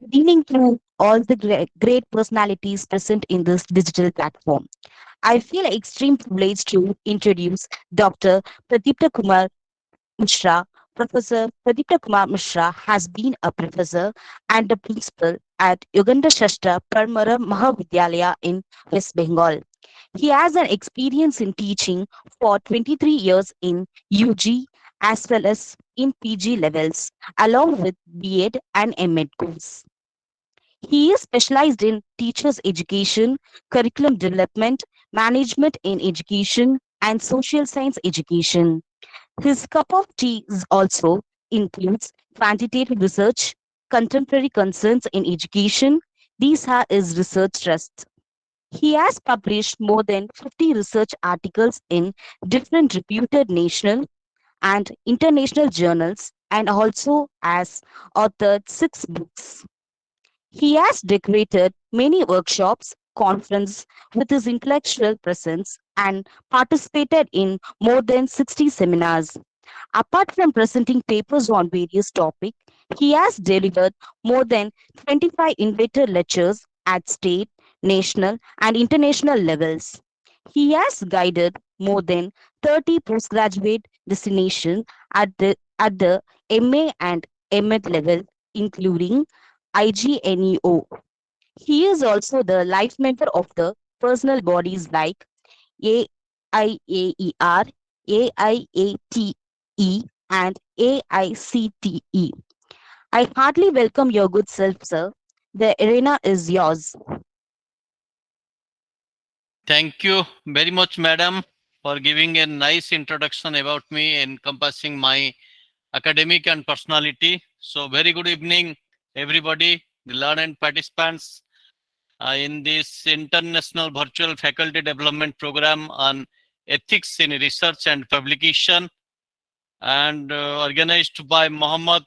Good evening to all the great personalities present in this digital platform. I feel extreme privileged to introduce Dr. Pradipta Kumar Mishra. Professor Pradipta Kumar Mishra has been a professor and a principal at Yuganda Shastra Parmara Mahavidyalaya in West Bengal. He has an experience in teaching for 23 years in UG as well as in PG levels, along with B.Ed and M.Ed course. He is specialized in teachers' education, curriculum development, management in education, and social science education. His cup of tea is also includes quantitative research, contemporary concerns in education. These are his research trusts. He has published more than 50 research articles in different reputed national and international journals and also has authored 6 books. He has decorated many workshops, conferences with his intellectual presence and participated in more than 60 seminars. Apart from presenting papers on various topics, he has delivered more than 25 invited lectures at state, national, and international levels. He has guided more than 30 postgraduate destinations at the MA and MEd level, including IGNEO. He is also the life mentor of the personal bodies like AIAER, AIATE, and AICTE. I heartily welcome your good self, sir. The arena is yours. Thank you very much, madam, for giving a nice introduction about me, encompassing my academic and personality. So, very good evening, everybody, the learned participants in this international virtual faculty development program on ethics in research and publication, and organized by Mohammed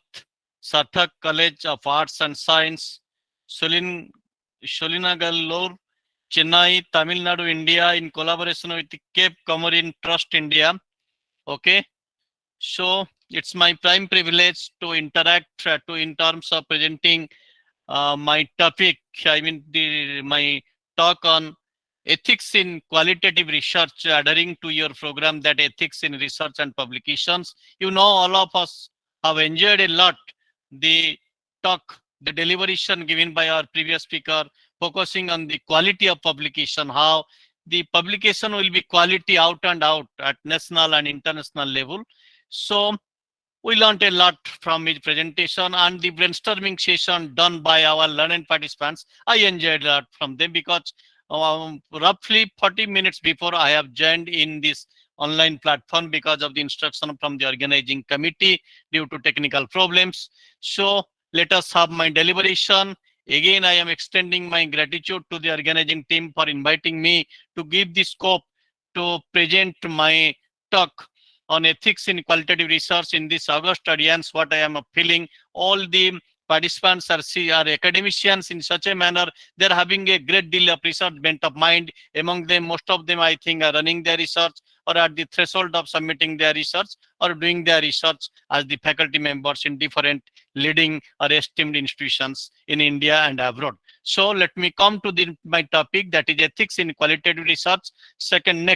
Sathak College of Arts and Science, Solin, Solinagalore, Chennai, Tamil Nadu, India, in collaboration with the Cape Comorin Trust India. Okay, so it's my prime privilege to interact in terms of presenting my topic. I mean, my talk on ethics in qualitative research, adhering to your program that ethics in research and publications. You know, all of us have enjoyed a lot the talk, the deliberation given by our previous speaker, focusing on the quality of publication, how the publication will be quality out and out at national and international level. So we learned a lot from his presentation and the brainstorming session done by our learned participants. I enjoyed a lot from them because roughly 40 minutes before I have joined in this online platform because of the instruction from the organizing committee due to technical problems. So let us have my deliberation. Again, I am extending my gratitude to the organizing team for inviting me to give the scope to present my talk on ethics in qualitative research in this August audience. What I am feeling, all the participants are academicians in such a manner. They're having a great deal of research bent of mind. Among them, most of them, I think, are running their research or at the threshold of submitting their research or doing their research as the faculty members in different leading or esteemed institutions in India and abroad. So let me come to my topic, that is ethics in qualitative research. Second,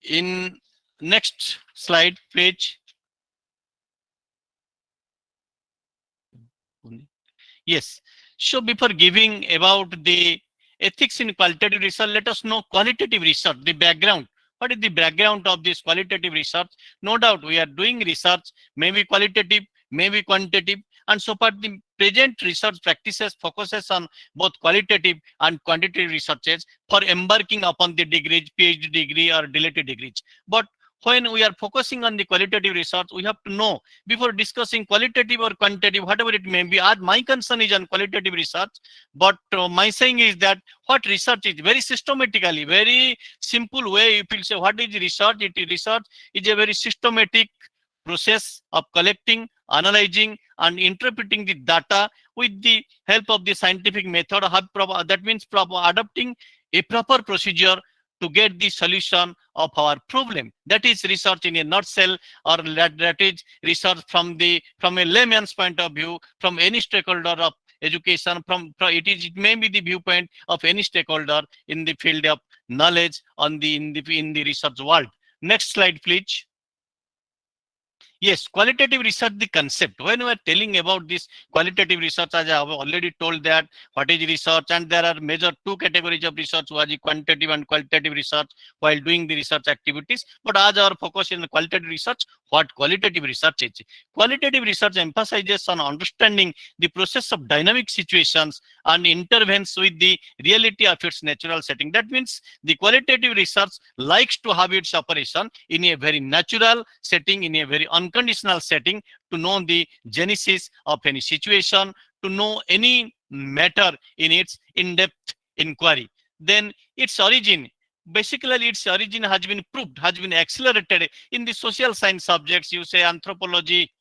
in next slide page. Yes. So before giving about the ethics in qualitative research, let us know qualitative research, the background. What is the background of this qualitative research? No doubt we are doing research, maybe qualitative, maybe quantitative, and so far the present research practices focuses on both qualitative and quantitative researches for embarking upon the degrees, PhD degree or related degrees. But when we are focusing on the qualitative research, we have to know before discussing qualitative or quantitative, whatever it may be. As my concern is on qualitative research, but my saying is that what research is very systematically, very simple way. If you say what is research, research is a very systematic process of collecting, analyzing, and interpreting the data with the help of the scientific method. That means adopting a proper procedure to get the solution of our problem. That is research in a nutshell, or that is research from a layman's point of view, from any stakeholder of education, it may be the viewpoint of any stakeholder in the field of knowledge in the research world. Next slide, please. Yes, qualitative research, the concept. When we are telling about this qualitative research, as I have already told that what is research, and there are major two categories of research, was quantitative and qualitative research while doing the research activities. But as our focus in the qualitative research, what qualitative research is? Qualitative research emphasizes on understanding the process of dynamic situations and intervenes with the reality of its natural setting. That means the qualitative research likes to have its operation in a very natural setting, in a very unconditional setting, to know the genesis of any situation, to know any matter in its in-depth inquiry. Then its origin, basically its origin has been proved, has been accelerated in the social science subjects, you say anthropology,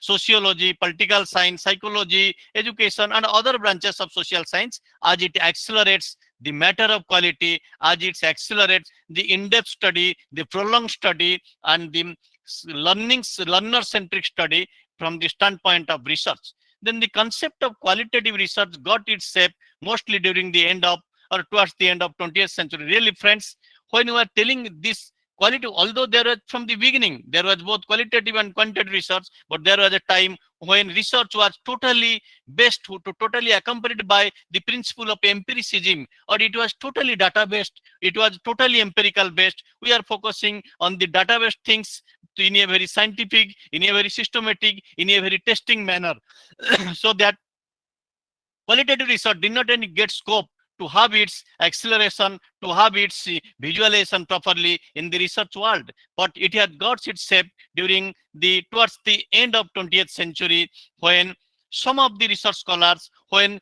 sociology, political science, psychology, education, and other branches of social science, as it accelerates the matter of quality, as it accelerates the in-depth study, the prolonged study, and the learner-centric study from the standpoint of research. Then the concept of qualitative research got its shape mostly during the end of, or towards the end of 20th century. Really, friends, when you are telling this quality, although there was from the beginning, there was both qualitative and quantitative research, but there was a time when research was totally based, totally accompanied by the principle of empiricism, or it was totally data based, it was totally empirical based. We are focusing on the database things in a very scientific, in a very systematic, in a very testing manner. So that qualitative research did not only get scope to have its acceleration, to have its visualization properly in the research world, but it had got its shape during the towards the end of 20th century, when some of the research scholars, when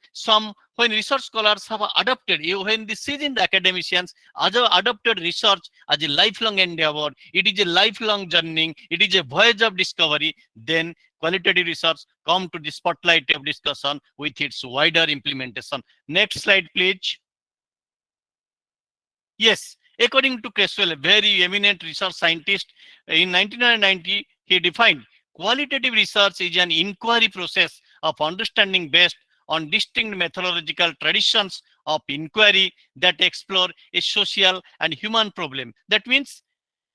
research scholars have adopted, when the seasoned academicians have adopted research as a lifelong endeavor, it is a lifelong journey, it is a voyage of discovery, then qualitative research come to the spotlight of discussion with its wider implementation. Next slide, please. Yes, according to Creswell, a very eminent research scientist, in 1990, he defined qualitative research is an inquiry process of understanding based on distinct methodological traditions of inquiry that explore a social and human problem. That means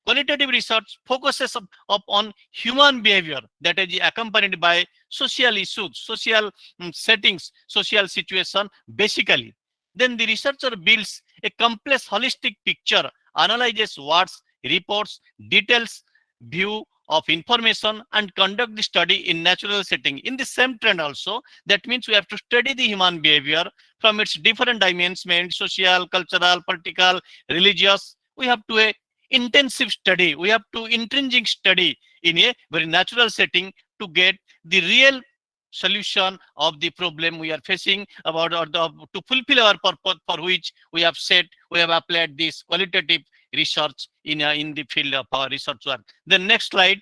qualitative research focuses on human behavior that is accompanied by social issues, social settings, social situation, basically. Then the researcher builds a complex holistic picture, analyzes words, reports, details, view of information, and conduct the study in natural setting. In the same trend also, that means we have to study the human behavior from its different dimensions, social, cultural, political, religious. We have to intensive study, we have to intrinsic study in a very natural setting to get the real solution of the problem we are facing about, or to fulfill our purpose for which we have said we have applied this qualitative research in the field of our research work. The next slide.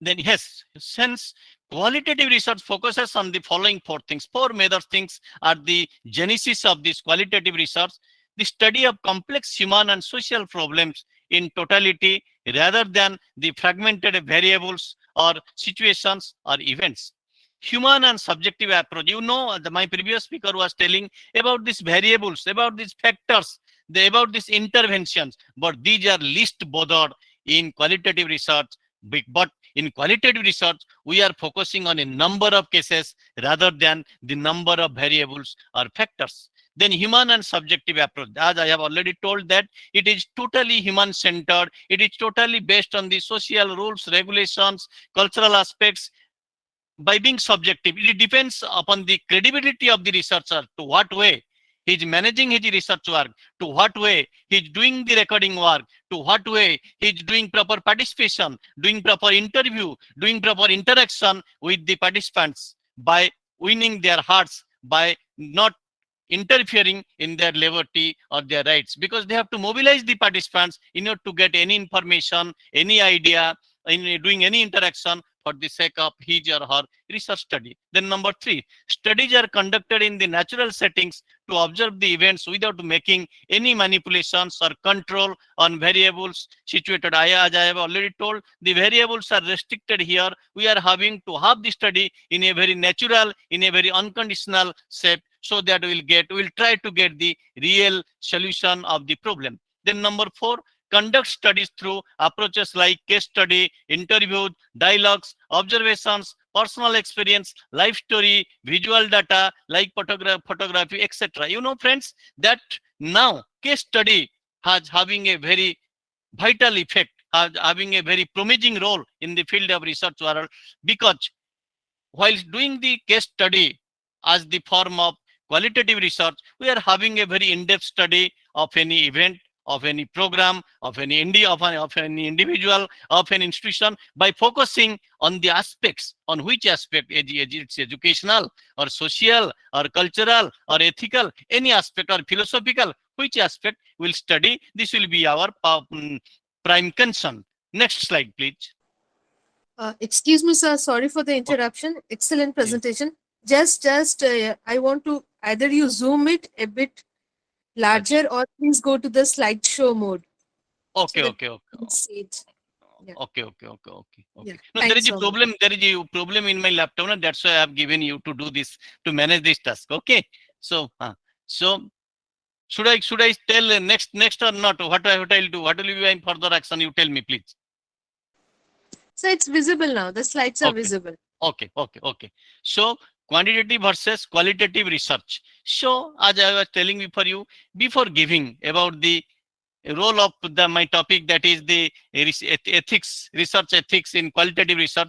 Then yes, since qualitative research focuses on the following four things, four major things are the genesis of this qualitative research: the study of complex human and social problems in totality rather than the fragmented variables or situations or events. Human and subjective approach. You know, my previous speaker was telling about these variables, about these factors, about these interventions, but these are least bothered in qualitative research. But in qualitative research, we are focusing on a number of cases rather than the number of variables or factors. Then human and subjective approach. As I have already told that it is totally human-centered. It is totally based on the social rules, regulations, cultural aspects. By being subjective, it depends upon the credibility of the researcher, to what way he is managing his research work, to what way he is doing the recording work, to what way he is doing proper participation, doing proper interview, doing proper interaction with the participants, by winning their hearts, by not interfering in their liberty or their rights, because they have to mobilize the participants in order to get any information, any idea, in doing any interaction for the sake of his or her research study. Then number three, studies are conducted in the natural settings to observe the events without making any manipulations or control on variables situated. As I have already told, the variables are restricted here. We are having to have the study in a very natural, in a very unconditional shape, so that we'll try to get the real solution of the problem. Then number four, conduct studies through approaches like case study, interviews, dialogues, observations, personal experience, life story, visual data like photography, etc. You know, friends, that now case study has having a very vital effect, has having a very promising role in the field of research world, because while doing the case study as the form of qualitative research, we are having a very in-depth study of any event, of any program, of any of any individual, of an institution, by focusing on the aspects, on which aspect it's educational or social or cultural or ethical, any aspect, or philosophical, which aspect we'll study. This will be our prime concern. Next slide, please. Excuse me, sir. Sorry for the Okay. interruption. Excellent Yeah. presentation. I want to either you zoom it a bit larger or please go to the slideshow mode so Okay, that okay, okay. you can see it. Yeah. Okay. Yeah. No, there Thanks is a so much. problem. There is a problem in my laptop. No? That's why I have given you to do this, to manage this task. Okay. So should I tell next or not? What I'll do? What will be my further action? You tell me, please. So it's visible now. The slides are Okay. visible. Okay. So quantitative versus qualitative research. So as I was telling before you, before giving about the role of my topic, that is the ethics, research ethics in qualitative research,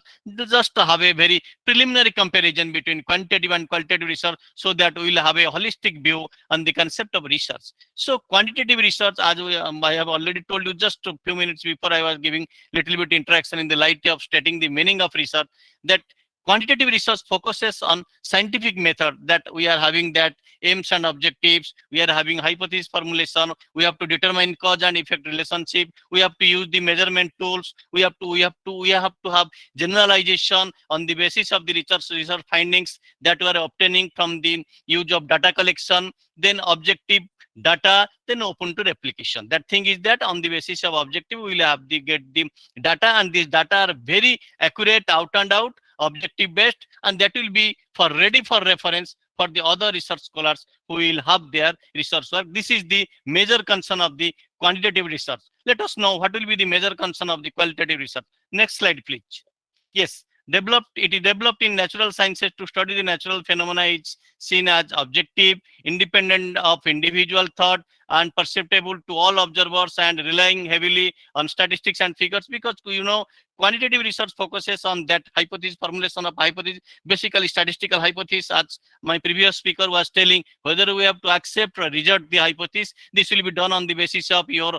just to have a very preliminary comparison between quantitative and qualitative research, so that we will have a holistic view on the concept of research. So quantitative research, as I have already told you just a few minutes before, I was giving little bit interaction in the light of stating the meaning of research, that quantitative research focuses on scientific method, that we are having that aims and objectives, we are having hypothesis formulation, we have to determine cause and effect relationship, we have to use the measurement tools, we have to have generalization on the basis of the research findings that we are obtaining from the use of data collection, then objective data, then open to replication. That thing is that on the basis of objective we will have the get the data, and these data are very accurate, out and out objective based, and that will be for ready for reference for the other research scholars who will have their research work. This is the major concern of the quantitative research. Let us know what will be the major concern of the qualitative research. Next slide, please. Yes, it is developed in natural sciences to study the natural phenomena. It's seen as objective, independent of individual thought, and perceptible to all observers, and relying heavily on statistics and figures, because quantitative research focuses on that hypothesis, formulation of hypothesis, basically statistical hypothesis. As my previous speaker was telling, whether we have to accept or reject the hypothesis, this will be done on the basis of your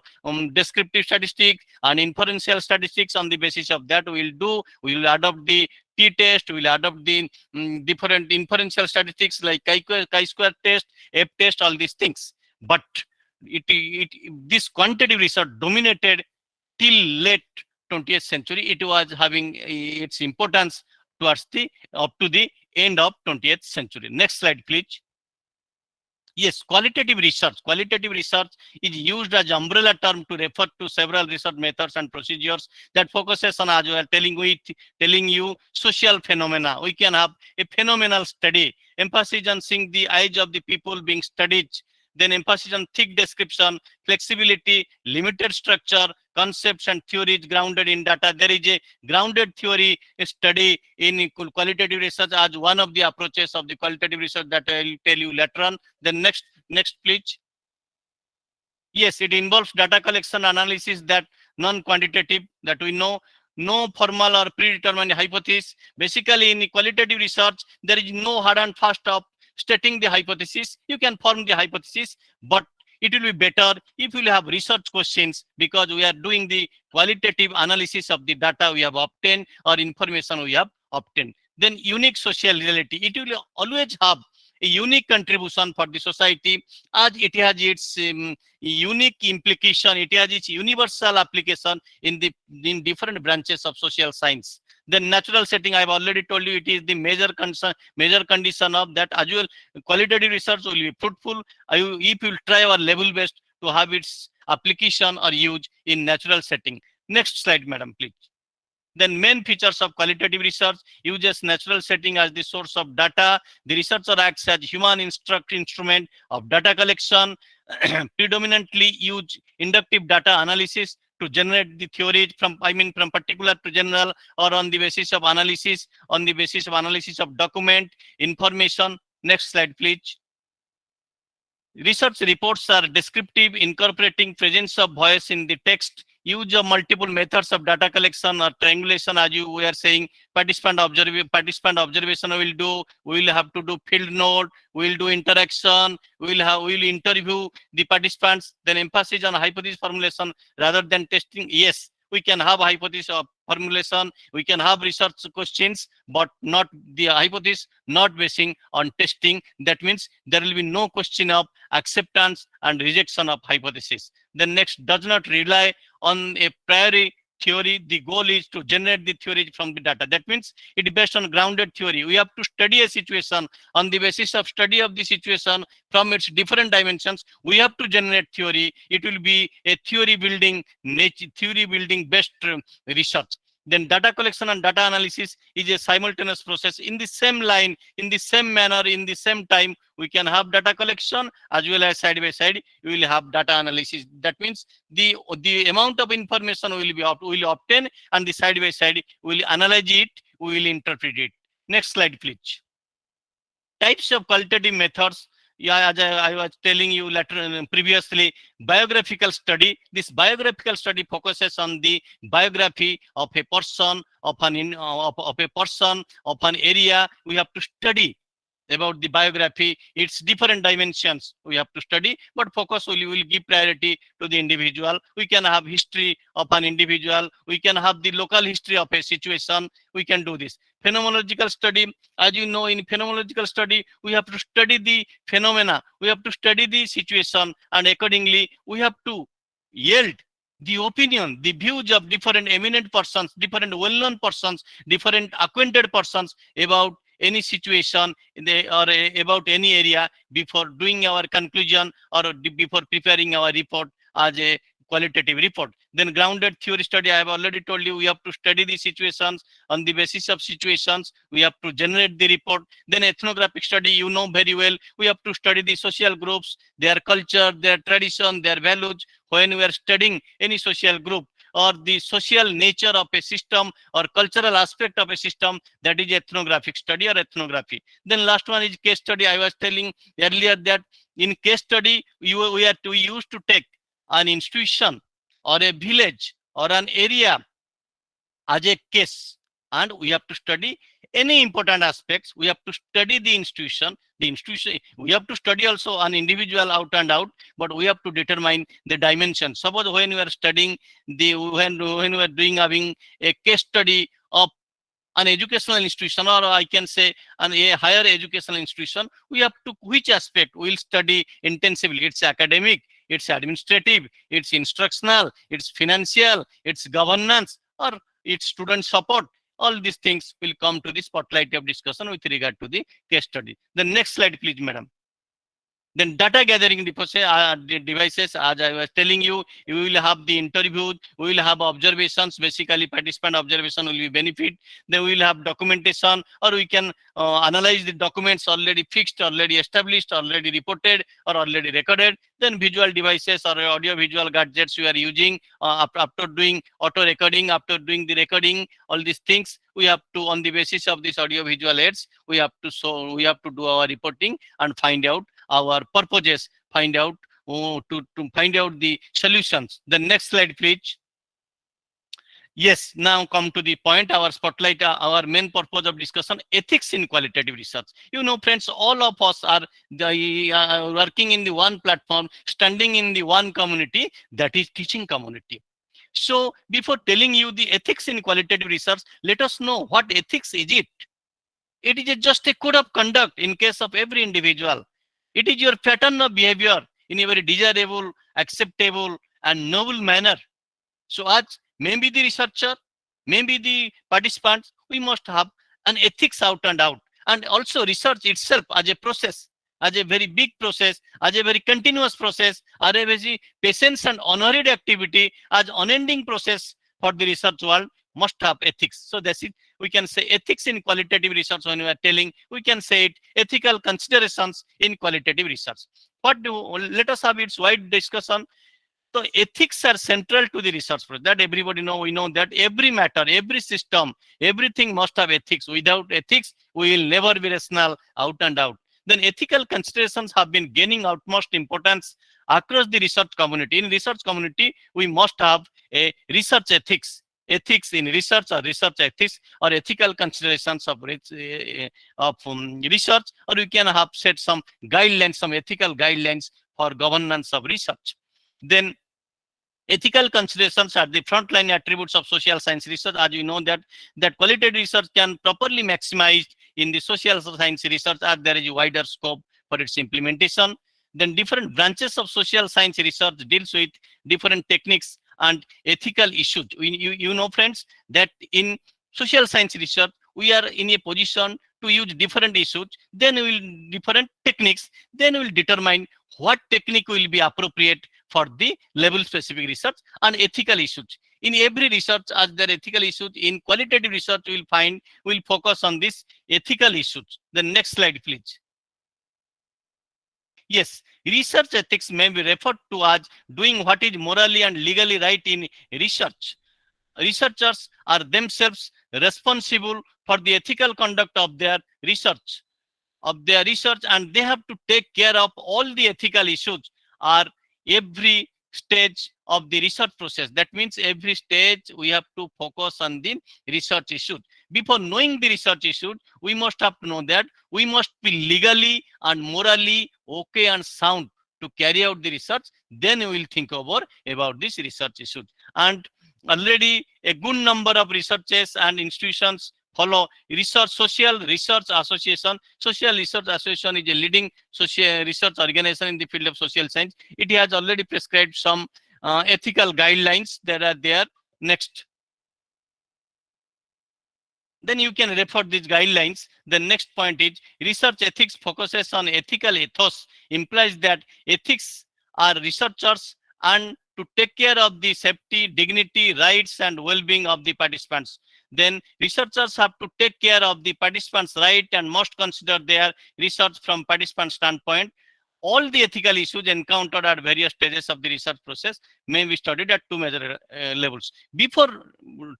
descriptive statistics and inferential statistics. On the basis of that, we will adopt the t-test, we will adopt the different inferential statistics like chi-square test, f-test, all these things. But this quantitative research dominated till late 20th century. It was having its importance towards the up to the end of 20th century. Next slide, please. Yes, qualitative research. Qualitative research is used as umbrella term to refer to several research methods and procedures that focuses on, as we are telling you, social phenomena. We can have a phenomenal study, emphasis on seeing the eyes of the people being studied, then emphasis on thick description, flexibility, limited structure, concepts and theories grounded in data. There is a grounded theory study in qualitative research as one of the approaches of the qualitative research that I will tell you later on. Then next please. Yes, it involves data collection analysis, that non-quantitative, that we know, no formal or predetermined hypothesis. Basically, in qualitative research, there is no hard and fast of stating the hypothesis. You can form the hypothesis, but it will be better if you have research questions, because we are doing the qualitative analysis of the data we have obtained or information we have obtained. Then unique social reality. It will always have a unique contribution for the society, as it has its unique implication, it has its universal application in different branches of social science. Then natural setting, I've already told you, it is the major concern, major condition of that as well. Qualitative research will be fruitful if you try our level best to have its application or use in natural setting. Next slide, madam, please. Then main features of qualitative research: uses natural setting as the source of data. The researcher acts as human instrument of data collection, predominantly use inductive data analysis to generate the theories from, from particular to general, or on the basis of analysis, of document information. Next slide, please. Research reports are descriptive, incorporating presence of voice in the text, use of multiple methods of data collection or triangulation, as you were saying. Participant observation will do. We will have to do field note. We will do interaction. We will interview the participants. Then emphasis on hypothesis formulation rather than testing. Yes, we can have hypothesis of formulation. We can have research questions, but not the hypothesis, not basing on testing. That means there will be no question of acceptance and rejection of hypothesis. The next, does not rely on a priori theory. The goal is to generate the theory from the data. That means it is based on grounded theory. We have to study a situation. On the basis of study of the situation from its different dimensions, we have to generate theory. It will be a theory building based research. Then data collection and data analysis is a simultaneous process. In the same line, in the same manner, in the same time, we can have data collection as well as side by side we will have data analysis. That means the amount of information we will obtain, and the side by side we will analyze it, we will interpret it. Next slide, please. Types of qualitative methods. Yeah, as I was telling you previously, biographical study. This biographical study focuses on the biography of a person, of a person, of an area. We have to study about the biography, its different dimensions we have to study, but focus will give priority to the individual. We can have history of an individual, we can have the local history of a situation, we can do this. Phenomenological study, as you know, in phenomenological study we have to study the phenomena, we have to study the situation, and accordingly we have to yield the opinion, the views of different eminent persons, different well-known persons, different acquainted persons about any situation or about any area before doing our conclusion or before preparing our report as a qualitative report. Then grounded theory study, I have already told you, we have to study the situations. On the basis of situations, we have to generate the report. Then ethnographic study, you know very well, we have to study the social groups, their culture, their tradition, their values. When we are studying any social group or the social nature of a system or cultural aspect of a system, that is ethnographic study or ethnography. Then last one is case study. I was telling earlier that in case study, we used to take an institution or a village or an area as a case, and we have to study any important aspects. We have to study the institution. We have to study also an individual out and out, but we have to determine the dimension. Suppose when we are studying when we are having a case study of an educational institution, or I can say a higher educational institution, we have to, which aspect we will study intensively? It's academic, it's administrative, it's instructional, it's financial, it's governance, or its student support. All these things will come to the spotlight of discussion with regard to the case study. The next slide, please, madam. Then data gathering devices, as I was telling you, you will have the interviews, we will have observations, basically participant observation will be benefit. Then we will have documentation, or we can analyze the documents already fixed, already established, already reported, or already recorded. Then visual devices or audio visual gadgets we are using after doing auto recording, after doing the recording, all these things we have to, on the basis of this audio visual aids, we have to do our reporting and find out our purposes, find out to find out the solutions. The next slide, please. Yes, now come to the point, our spotlight, our main purpose of discussion, ethics in qualitative research. You know, friends, all of us are working in the one platform, standing in the one community, that is teaching community. So before telling you the ethics in qualitative research, let us know what ethics is it. It is just a code of conduct in case of every individual. It is your pattern of behavior in a very desirable, acceptable, and noble manner. So as maybe the researcher, maybe the participants, we must have an ethics out and out. And also research itself as a process, as a very big process, as a very continuous process, as a very patience and honored activity, as unending process for the research world must have ethics. So that's it. We can say ethics in qualitative research when we are telling, we can say it ethical considerations in qualitative research. Let us have its wide discussion. So ethics are central to the research process. That everybody know. We know that every matter, every system, everything must have ethics. Without ethics, we will never be rational out and out. Then ethical considerations have been gaining utmost importance across the research community. In research community, we must have a research ethics. Ethics in research or research ethics or ethical considerations of research, or we can have set some guidelines, some ethical guidelines for governance of research. Then ethical considerations are the frontline attributes of social science research. As we know that qualitative research can properly maximize in the social science research as there is a wider scope for its implementation. Then different branches of social science research deals with different techniques and ethical issues. You know, friends, that in social science research, we are in a position to use different issues, then we will different techniques, then we will determine what technique will be appropriate for the level specific research and ethical issues. In every research, as there are ethical issues, in qualitative research, we'll focus on this ethical issues. The next slide, please. Yes, research ethics may be referred to as doing what is morally and legally right in research. Researchers are themselves responsible for the ethical conduct of their research, and they have to take care of all the ethical issues are every stage of the research process. That means every stage we have to focus on the research issue. Before knowing the research issue, we must have to know that we must be legally and morally okay and sound to carry out the research. Then we will think about this research issue. And already a good number of researchers and institutions follow Social Research Association. Social Research Association is a leading social research organization in the field of social science. It has already prescribed some ethical guidelines that are there. Next. Then you can refer these guidelines. The next point is research ethics focuses on ethical ethos, implies that ethics are researchers and to take care of the safety, dignity, rights, and well-being of the participants. Then researchers have to take care of the participants' right and must consider their research from participant standpoint. All the ethical issues encountered at various stages of the research process may be studied at two major levels. Before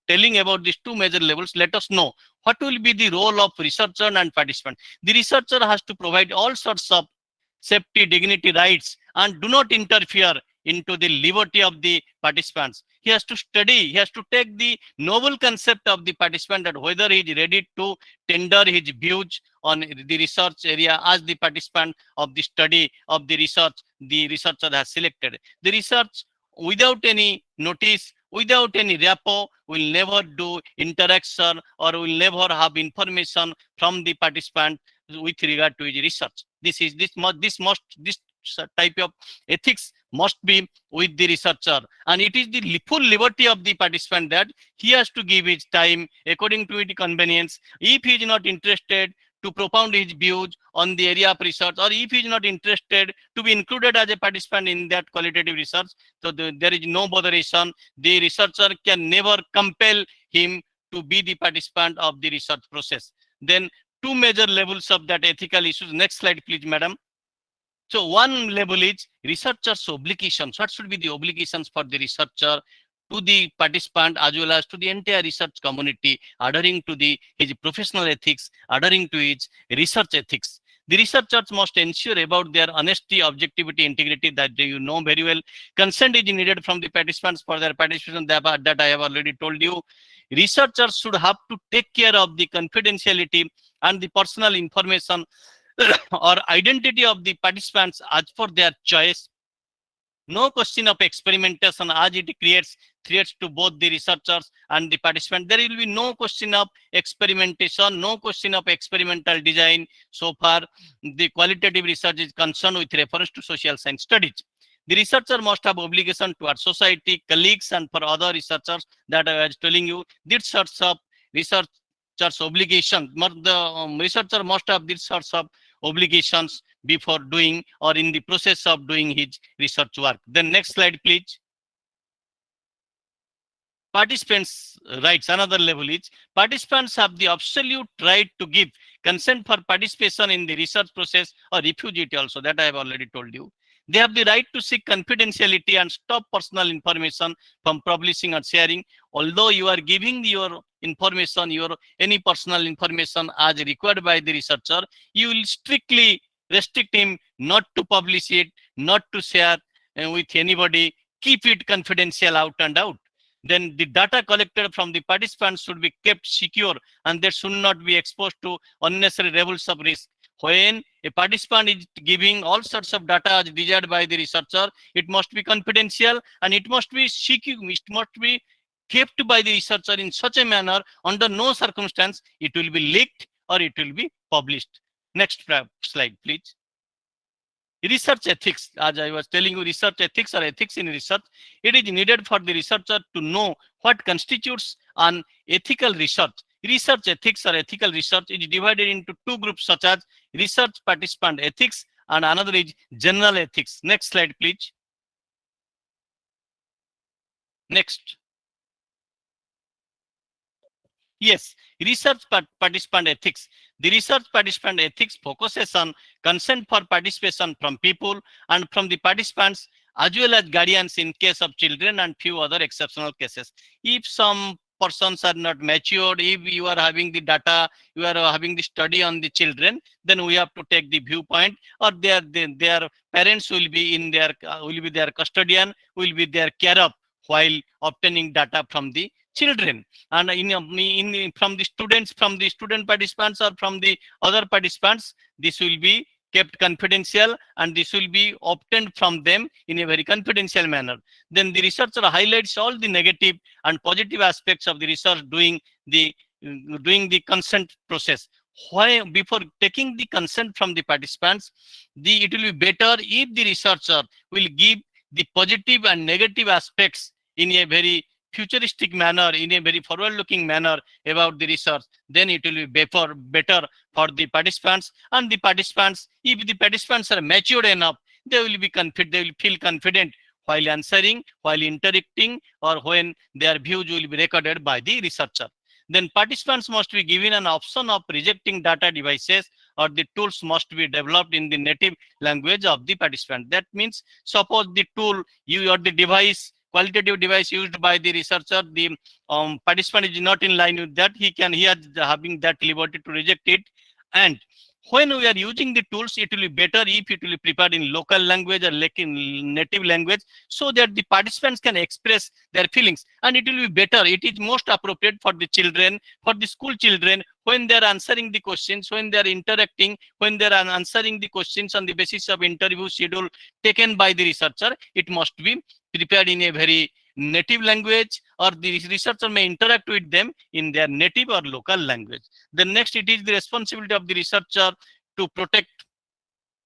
telling about these two major levels, let us know what will be the role of researcher and participant. The researcher has to provide all sorts of safety, dignity, rights, and do not interfere into the liberty of the participants. He has to study, he has to take the novel concept of the participant, that whether he is ready to tender his views on the research area as the participant of the study of the researcher has selected. The research without any notice, without any rapport, will never do interaction or will never have information from the participant with regard to his research. This type of ethics must be with the researcher, and it is the full liberty of the participant that he has to give his time according to his convenience. If he is not interested to propound his views on the area of research, or if he is not interested to be included as a participant in that qualitative research, so there is no botheration. The researcher can never compel him to be the participant of the research process. Then two major levels of that ethical issues. Next slide, please, madam. So one level is researcher's obligations. What should be the obligations for the researcher to the participant as well as to the entire research community, adhering to his professional ethics, adhering to his research ethics. The researchers must ensure about their honesty, objectivity, integrity, that you know very well. Consent is needed from the participants for their participation, that I have already told you. Researchers should have to take care of the confidentiality and the personal information or identity of the participants as per their choice. No question of experimentation, as it creates threats to both the researchers and the participant. There will be no question of experimentation, no question of experimental design so far the qualitative research is concerned with reference to social science studies. The researcher must have obligation towards society, colleagues, and for other researchers that I was telling you. These sorts of researchers' obligation, the researcher must have these sorts of obligations before doing or in the process of doing his research work. Then next slide, please. Participants' rights, another level is participants have the absolute right to give consent for participation in the research process or refuse it also. That I have already told you. They have the right to seek confidentiality and stop personal information from publishing or sharing. Although you are giving your information, your any personal information as required by the researcher, you will strictly restrict him not to publish it, not to share with anybody. Keep it confidential out and out. Then the data collected from the participants should be kept secure and they should not be exposed to unnecessary levels of risk. When a participant is giving all sorts of data as desired by the researcher, it must be confidential and it must be secure, it must be kept by the researcher in such a manner under no circumstance it will be leaked or it will be published. Next slide, please. Research ethics, as I was telling you, research ethics or ethics in research, it is needed for the researcher to know what constitutes an ethical research. Research ethics or ethical research is divided into two groups such as research participant ethics and another is general ethics. Next slide, please. Next. Yes, research participant ethics. The research participant ethics focuses on consent for participation from people and from the participants as well as guardians in case of children and few other exceptional cases. If some persons are not matured, if you are having the data, you are having the study on the children, then we have to take the viewpoint or their parents will be in their will be their custodian, will be their care of while obtaining data from the children. And from the students, from the student participants or from the other participants, this will be kept confidential and this will be obtained from them in a very confidential manner. Then the researcher highlights all the negative and positive aspects of the research doing the consent process. Why before taking the consent from the participants, it will be better if the researcher will give the positive and negative aspects in a very futuristic manner, in a very forward-looking manner about the research, then it will be better for the participants. And the participants, if the participants are matured enough, they will be confident, they will feel confident while answering, while interacting, or when their views will be recorded by the researcher. Then participants must be given an option of rejecting data devices or the tools must be developed in the native language of the participant. That means suppose the tool you or the device, qualitative device used by the researcher, the participant is not in line with that, he is having that liberty to reject it. And when we are using the tools, it will be better if it will be prepared in local language or like in native language so that the participants can express their feelings. And it will be better, it is most appropriate for the children, for the school children, when they are answering the questions, when they are interacting, when they are answering the questions on the basis of interview schedule taken by the researcher, it must be prepared in a very native language or the researcher may interact with them in their native or local language. Then next, it is the responsibility of the researcher to protect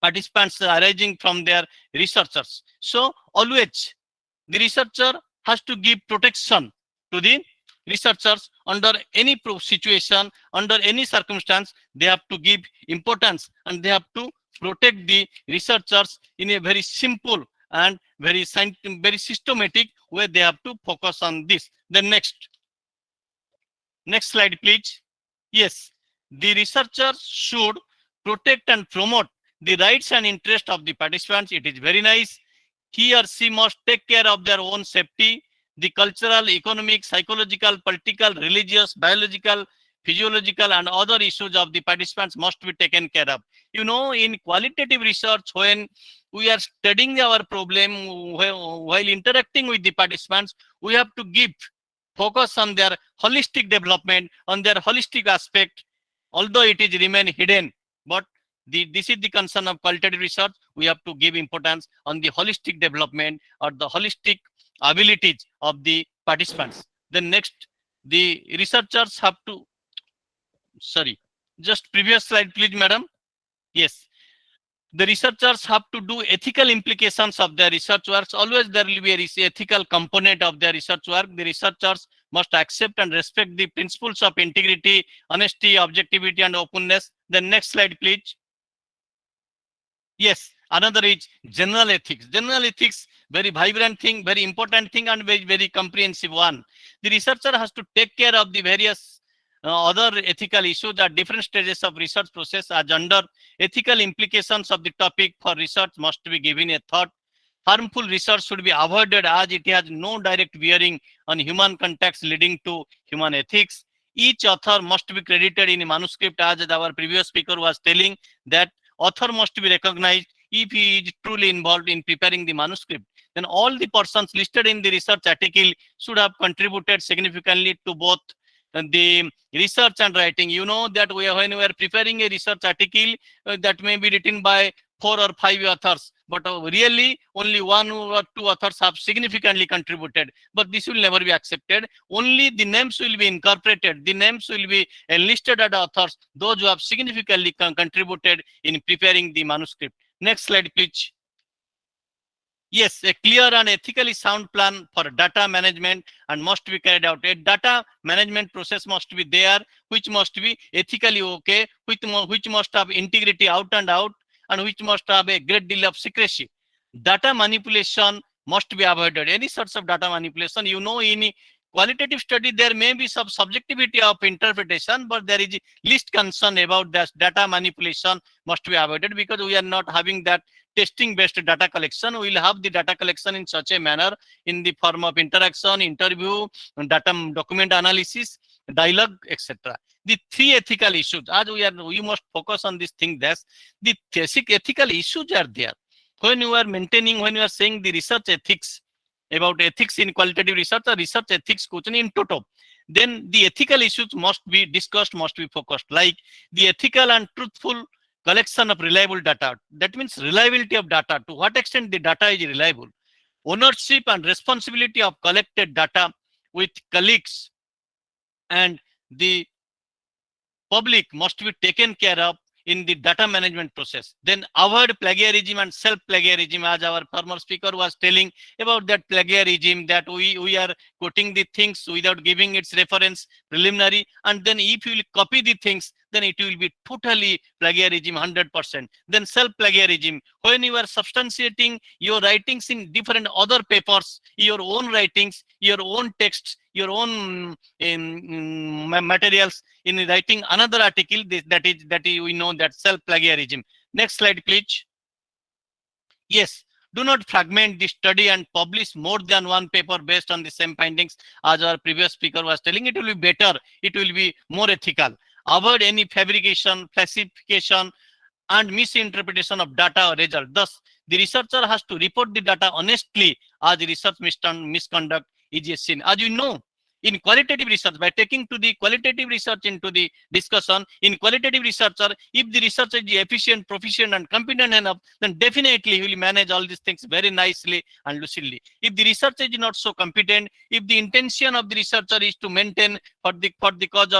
participants arising from their researchers. So always the researcher has to give protection to the researchers under any situation, under any circumstance. They have to give importance and they have to protect the researchers in a very simple and very systematic way. They have to focus on this. The next slide, please. Yes, the researchers should protect and promote the rights and interests of the participants. It is very nice. He or she must take care of their own safety. The cultural, economic, psychological, political, religious, biological, physiological, and other issues of the participants must be taken care of. You know, in qualitative research, when we are studying our problem, while interacting with the participants, we have to give focus on their holistic development, on their holistic aspect, although it is remain hidden. But this is the concern of qualitative research. We have to give importance on the holistic development or the holistic abilities of the participants. Then next, the researchers have to, sorry, just previous slide, please, madam. Yes. The researchers have to do ethical implications of their research works. Always there will be a ethical component of their research work. The researchers must accept and respect the principles of integrity, honesty, objectivity, and openness. The next slide, please. Yes, another is general ethics. General ethics, very vibrant thing, very important thing, and very comprehensive one. The researcher has to take care of the various other ethical issues at different stages of research process. As under ethical implications of the topic for research must be given a thought. Harmful research should be avoided as it has no direct bearing on human context leading to human ethics. Each author must be credited in a manuscript, as our previous speaker was telling that author must be recognized if he is truly involved in preparing the manuscript. Then all the persons listed in the research article should have contributed significantly to both the research and writing. You know that when we are preparing a research article that may be written by 4 or 5 authors, but really only 1 or 2 authors have significantly contributed. But this will never be accepted. Only the names will be incorporated. The names will be enlisted as authors, those who have significantly contributed in preparing the manuscript. Next slide, please. Yes, a clear and ethically sound plan for data management and must be carried out. A data management process must be there, which must be ethically okay, which must have integrity out and out, and which must have a great deal of secrecy. Data manipulation must be avoided. Any sorts of data manipulation, you know, in qualitative study, there may be some subjectivity of interpretation, but there is least concern about that data manipulation must be avoided, because we are not having that testing based data collection. We will have the data collection in such a manner in the form of interaction, interview, data document analysis, dialogue, etc. The 3 ethical issues, as we must focus on this thing, that the basic ethical issues are there. When you are maintaining, when you are saying the research ethics, about ethics in qualitative research or research ethics question in toto, then the ethical issues must be discussed, must be focused, like the ethical and truthful collection of reliable data. That means reliability of data, to what extent the data is reliable, ownership and responsibility of collected data with colleagues and the public must be taken care of in the data management process. Then avoid plagiarism and self-plagiarism, as our former speaker was telling about that plagiarism, that we are quoting the things without giving its reference preliminary, and then if you will copy the things, then it will be totally plagiarism 100%. Then self-plagiarism, when you are substantiating your writings in different other papers, your own writings, your own texts, your own materials in writing another article, that is we know that self plagiarism. Next slide, please. Yes, do not fragment the study and publish more than one paper based on the same findings. As our previous speaker was telling, it will be better, it will be more ethical. Avoid any fabrication, falsification, and misinterpretation of data or result. Thus, the researcher has to report the data honestly, as research misconduct is a sin. As you know, in qualitative research, by taking to the qualitative research into the discussion, in qualitative researcher, if the researcher is efficient, proficient, and competent enough, then definitely he will manage all these things very nicely and lucidly. If the researcher is not so competent, if the intention of the researcher is to maintain for the purpose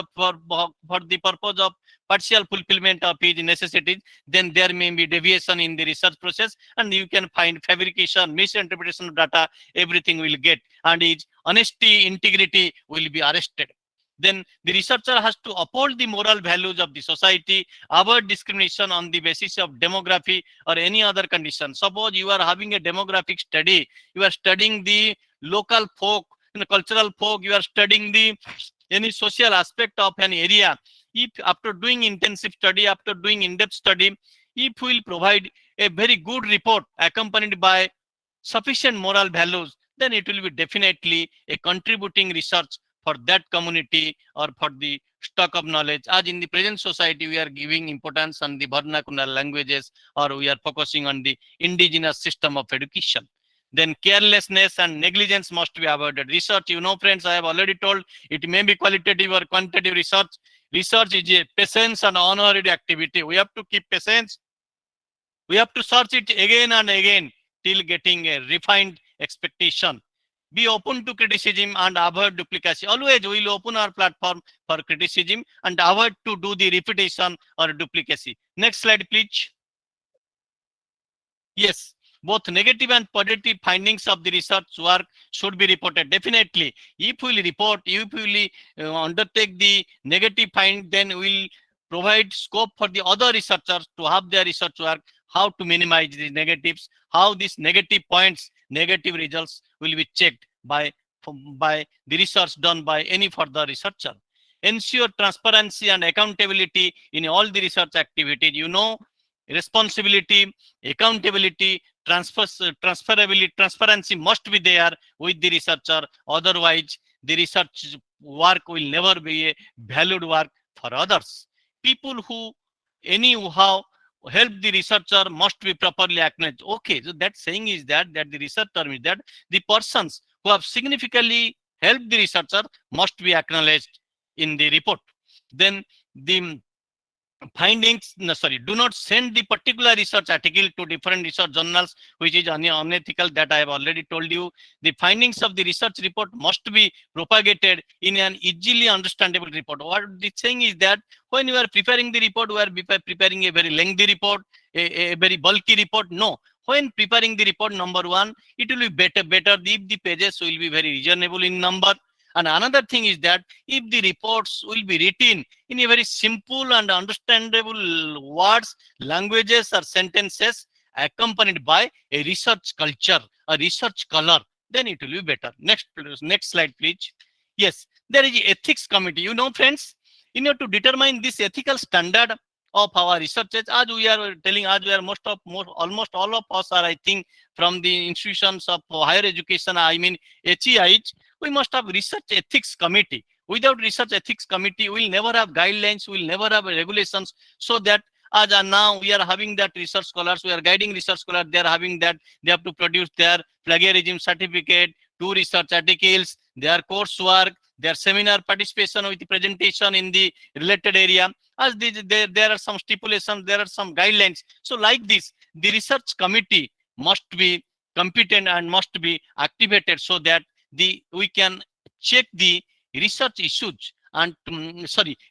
of partial fulfillment of his necessities, then there may be deviation in the research process, and you can find fabrication, misinterpretation of data, everything will get, and his honesty, integrity will be arrested. Then the researcher has to uphold the moral values of the society, avoid discrimination on the basis of demography or any other condition. Suppose you are having a demographic study, you are studying the local folk, cultural folk, you are studying the any social aspect of an area. If after doing intensive study, after doing in-depth study, if we will provide a very good report accompanied by sufficient moral values, then it will be definitely a contributing research for that community or for the stock of knowledge. As in the present society, we are giving importance on the vernacular languages, or we are focusing on the indigenous system of education. Then carelessness and negligence must be avoided. Research, you know, friends, I have already told, it may be qualitative or quantitative research. Research is a patience and unhurried activity. We have to keep patience. We have to search it again and again till getting a refined expectation. Be open to criticism and avoid duplicacy. Always we will open our platform for criticism and avoid to do the repetition or duplicacy. Next slide, please. Yes, both negative and positive findings of the research work should be reported. Definitely, if we report, if we undertake the negative find, then we'll provide scope for the other researchers to have their research work, how to minimize the negatives, how these negative points, negative results will be checked by the research done by any further researcher. Ensure transparency and accountability in all the research activities. Responsibility, accountability, transferability, transparency must be there with the researcher. Otherwise, the research work will never be a valued work for others. People who anyhow help the researcher must be properly acknowledged. Okay, so that saying is that the research term is that the persons who have significantly helped the researcher must be acknowledged in the report. Then the findings, no, sorry, do not send the particular research article to different research journals, which is unethical. That I have already told you. The findings of the research report must be propagated in an easily understandable report. What the thing is that when you are preparing the report, we are preparing a very lengthy report, a very bulky report. No, when preparing the report, number one, it will be better if the pages will be very reasonable in number. And another thing is that if the reports will be written in a very simple and understandable words, languages, or sentences, accompanied by a research culture, a research color, then it will be better. Next slide, please. Yes, there is ethics committee. Friends, in order to determine this ethical standard of our researchers, as we are telling, as we are almost all of us are, I think, from the institutions of higher education, I mean HEIs, we must have research ethics committee. Without research ethics committee, we'll never have guidelines, we'll never have regulations, so that as now we are having that research scholars, we are guiding research scholars, they are having that, they have to produce their plagiarism certificate, 2 research articles, their coursework, their seminar participation with the presentation in the related area. As there are some stipulations, there are some guidelines. So like this, the research committee must be competent and must be activated, so that we can check the research issues and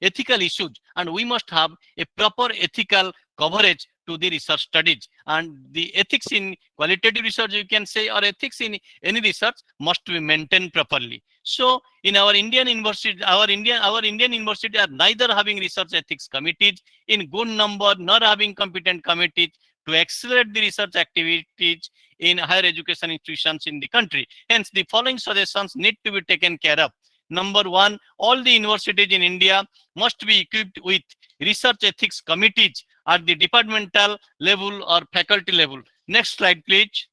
ethical issues, and we must have a proper ethical coverage to the research studies. And the ethics in qualitative research, you can say, or ethics in any research must be maintained properly. So in our Indian university, our Indian university are neither having research ethics committees in good number, nor having competent committees to accelerate the research activities in higher education institutions in the country. Hence, the following suggestions need to be taken care of. Number one, all the universities in India must be equipped with research ethics committees at the departmental level or faculty level. Next slide, please.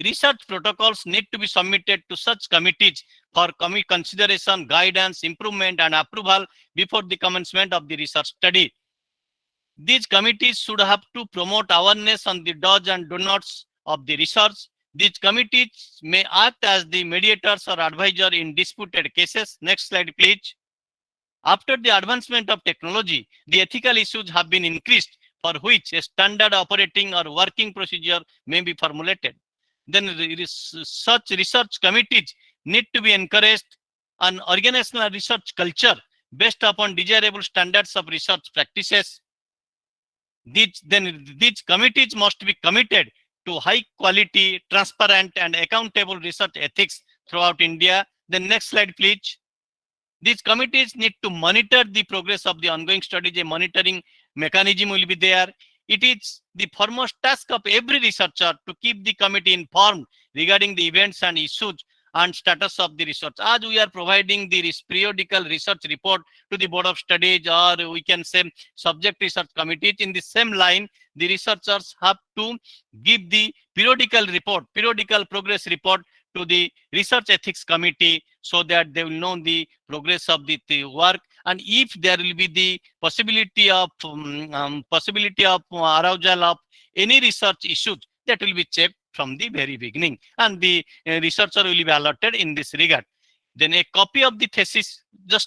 Research protocols need to be submitted to such committees for consideration, guidance, improvement, and approval before the commencement of the research study. These committees should have to promote awareness on the do's and don'ts of the research. These committees may act as the mediators or advisor in disputed cases. Next slide, please. After the advancement of technology, the ethical issues have been increased, for which a standard operating or working procedure may be formulated. Then such research committees need to be encouraged an organizational research culture based upon desirable standards of research practices. These committees must be committed to high quality, transparent, and accountable research ethics throughout India. The next slide, please. These committees need to monitor the progress of the ongoing studies. A monitoring mechanism will be there. It is the foremost task of every researcher to keep the committee informed regarding the events and issues and status of the research. As we are providing the periodical research report to the board of studies, or we can say subject research committees, in the same line, the researchers have to give the periodical progress report to the research ethics committee, so that they will know the progress of the work. And if there will be the possibility of arousal of any research issues, that will be checked from the very beginning, and the researcher will be allotted in this regard. Then a copy of the thesis, a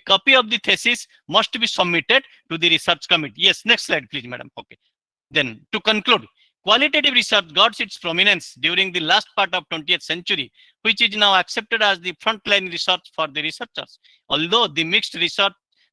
copy of the thesis must be submitted to the research committee. Yes, next slide, please, madam. Okay. Then to conclude, qualitative research got its prominence during the last part of 20th century, which is now accepted as the frontline research for the researchers. Although the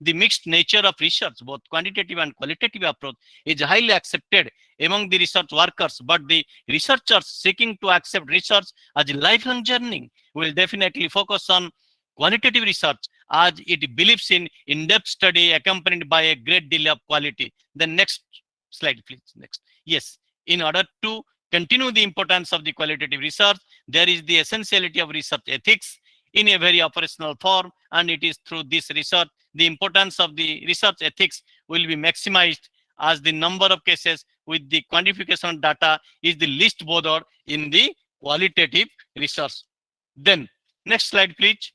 The mixed nature of research, both quantitative and qualitative approach, is highly accepted among the research workers, but the researchers seeking to accept research as a lifelong journey will definitely focus on qualitative research as it believes in in-depth study accompanied by a great deal of quality. The next slide, please. Next. Yes, in order to continue the importance of the qualitative research, there is the essentiality of research ethics in a very operational form, and it is through this research the importance of the research ethics will be maximized as the number of cases with the quantification data is the least bothered in the qualitative research. Then next slide, please.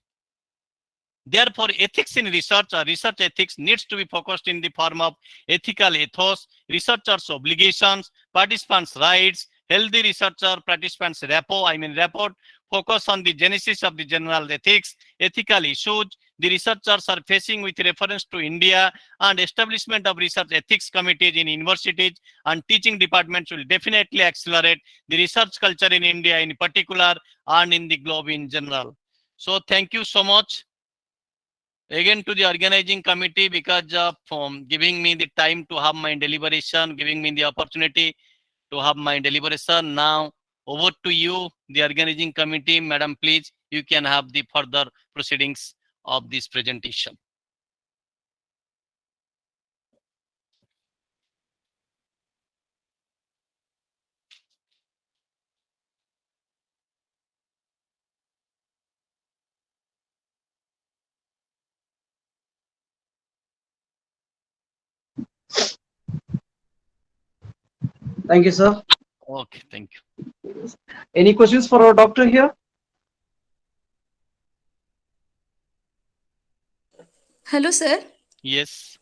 Therefore, ethics in research or research ethics needs to be focused in the form of ethical ethos, researchers' obligations, participants' rights, healthy researcher participants' report, focus on the genesis of the general ethics, ethical issues the researchers are facing with reference to India, and establishment of research ethics committees in universities and teaching departments will definitely accelerate the research culture in India in particular and in the globe in general. So thank you so much again to the organizing committee because of giving me the time to have my deliberation, giving me the opportunity to have my deliberation. Now over to you, the organizing committee. Madam, please, you can have the further proceedings of this presentation. Thank you, sir. Okay, thank you. Any questions for our doctor here? Hello, sir. Yes.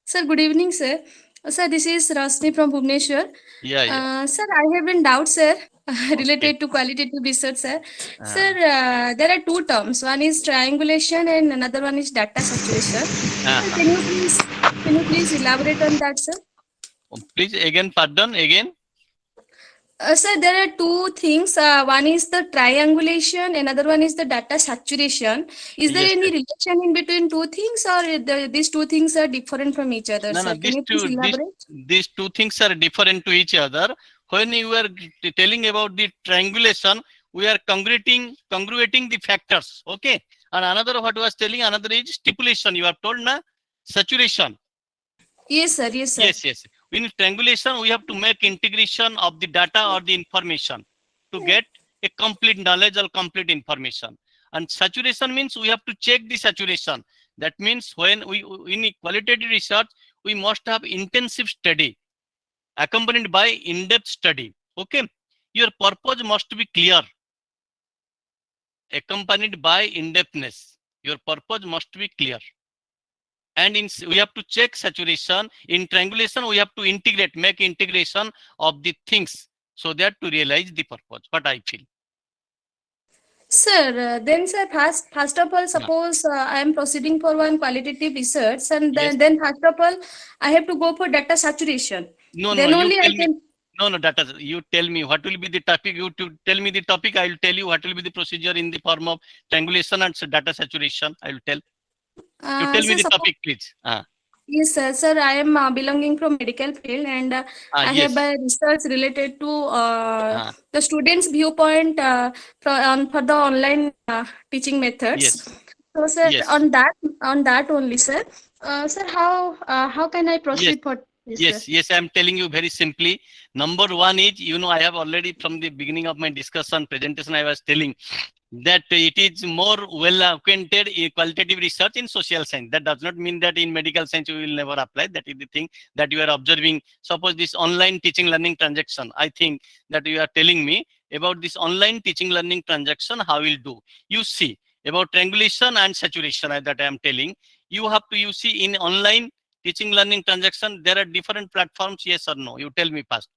Sir, good evening, sir. Sir, this is Rasni from Bhubaneswar. Yeah. Sir, I have been doubt, sir, Okay. related to qualitative research, sir. Uh, Sir, there are two terms. One is triangulation and another one is data saturation. Sir, can you please elaborate on that, sir? Please again, pardon again. Sir, there are two things. One is the triangulation, another one is the data saturation. Is there Yes, any sir. relation in between two things, or these two things are different from each other, No, sir? Can you please elaborate? these two things are different to each other. When you are telling about the triangulation, we are congruating the factors. Okay. And another what was telling, another is stipulation. You have told na saturation. Yes, sir. Yes, sir. Yes. In triangulation, we have to make integration of the data or the information to get a complete knowledge or complete information. And saturation means we have to check the saturation. That means when we in qualitative research, we must have intensive study accompanied by in-depth study. Okay. Your purpose must be clear, accompanied by in-depthness. Your purpose must be clear. And we have to check saturation. In triangulation, we have to make integration of the things so that to realize the purpose. What I feel. Sir, then sir, first of all, suppose I am proceeding for one qualitative research, and Yes. then first of all, I have to go for data saturation. No, Then you only tell I me. can. No, data. You tell me what will be the topic. You to tell me the topic. I will tell you what will be the procedure in the form of triangulation and data saturation. I will tell. You tell me Sir, the suppose. topic, please. Yes, sir. Sir, I am belonging from medical field, and I have Yes. research related to Uh, the students' viewpoint for the online teaching methods. yes. So, sir, Yes. on that only, sir. Sir, how can I Yes. proceed for this, sir? Yes, I am telling you very simply. Number one is, I have already from the beginning of my discussion presentation, I was telling that it is more well acquainted in qualitative research in social science. That does not mean that in medical science you will never apply. That is the thing that you are observing. Suppose this online teaching learning transaction, I think that you are telling me about this online teaching learning transaction, how will do. You see about triangulation and saturation that I am telling. You see in online teaching learning transaction, there are different platforms, yes or no? You tell me first.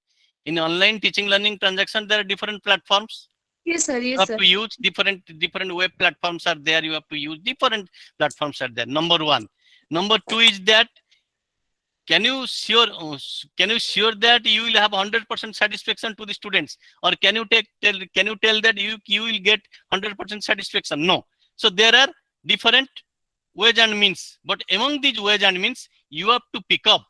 In online teaching learning transaction, there are different platforms. Yes, sir. You Yes, have sir. to use different web platforms are there. You have to use different platforms are there. Number one. Number two is that can you sure that you will have 100% satisfaction to the students, or can you tell that you will get 100% satisfaction? No. So there are different ways and means. But among these ways and means, you have to pick up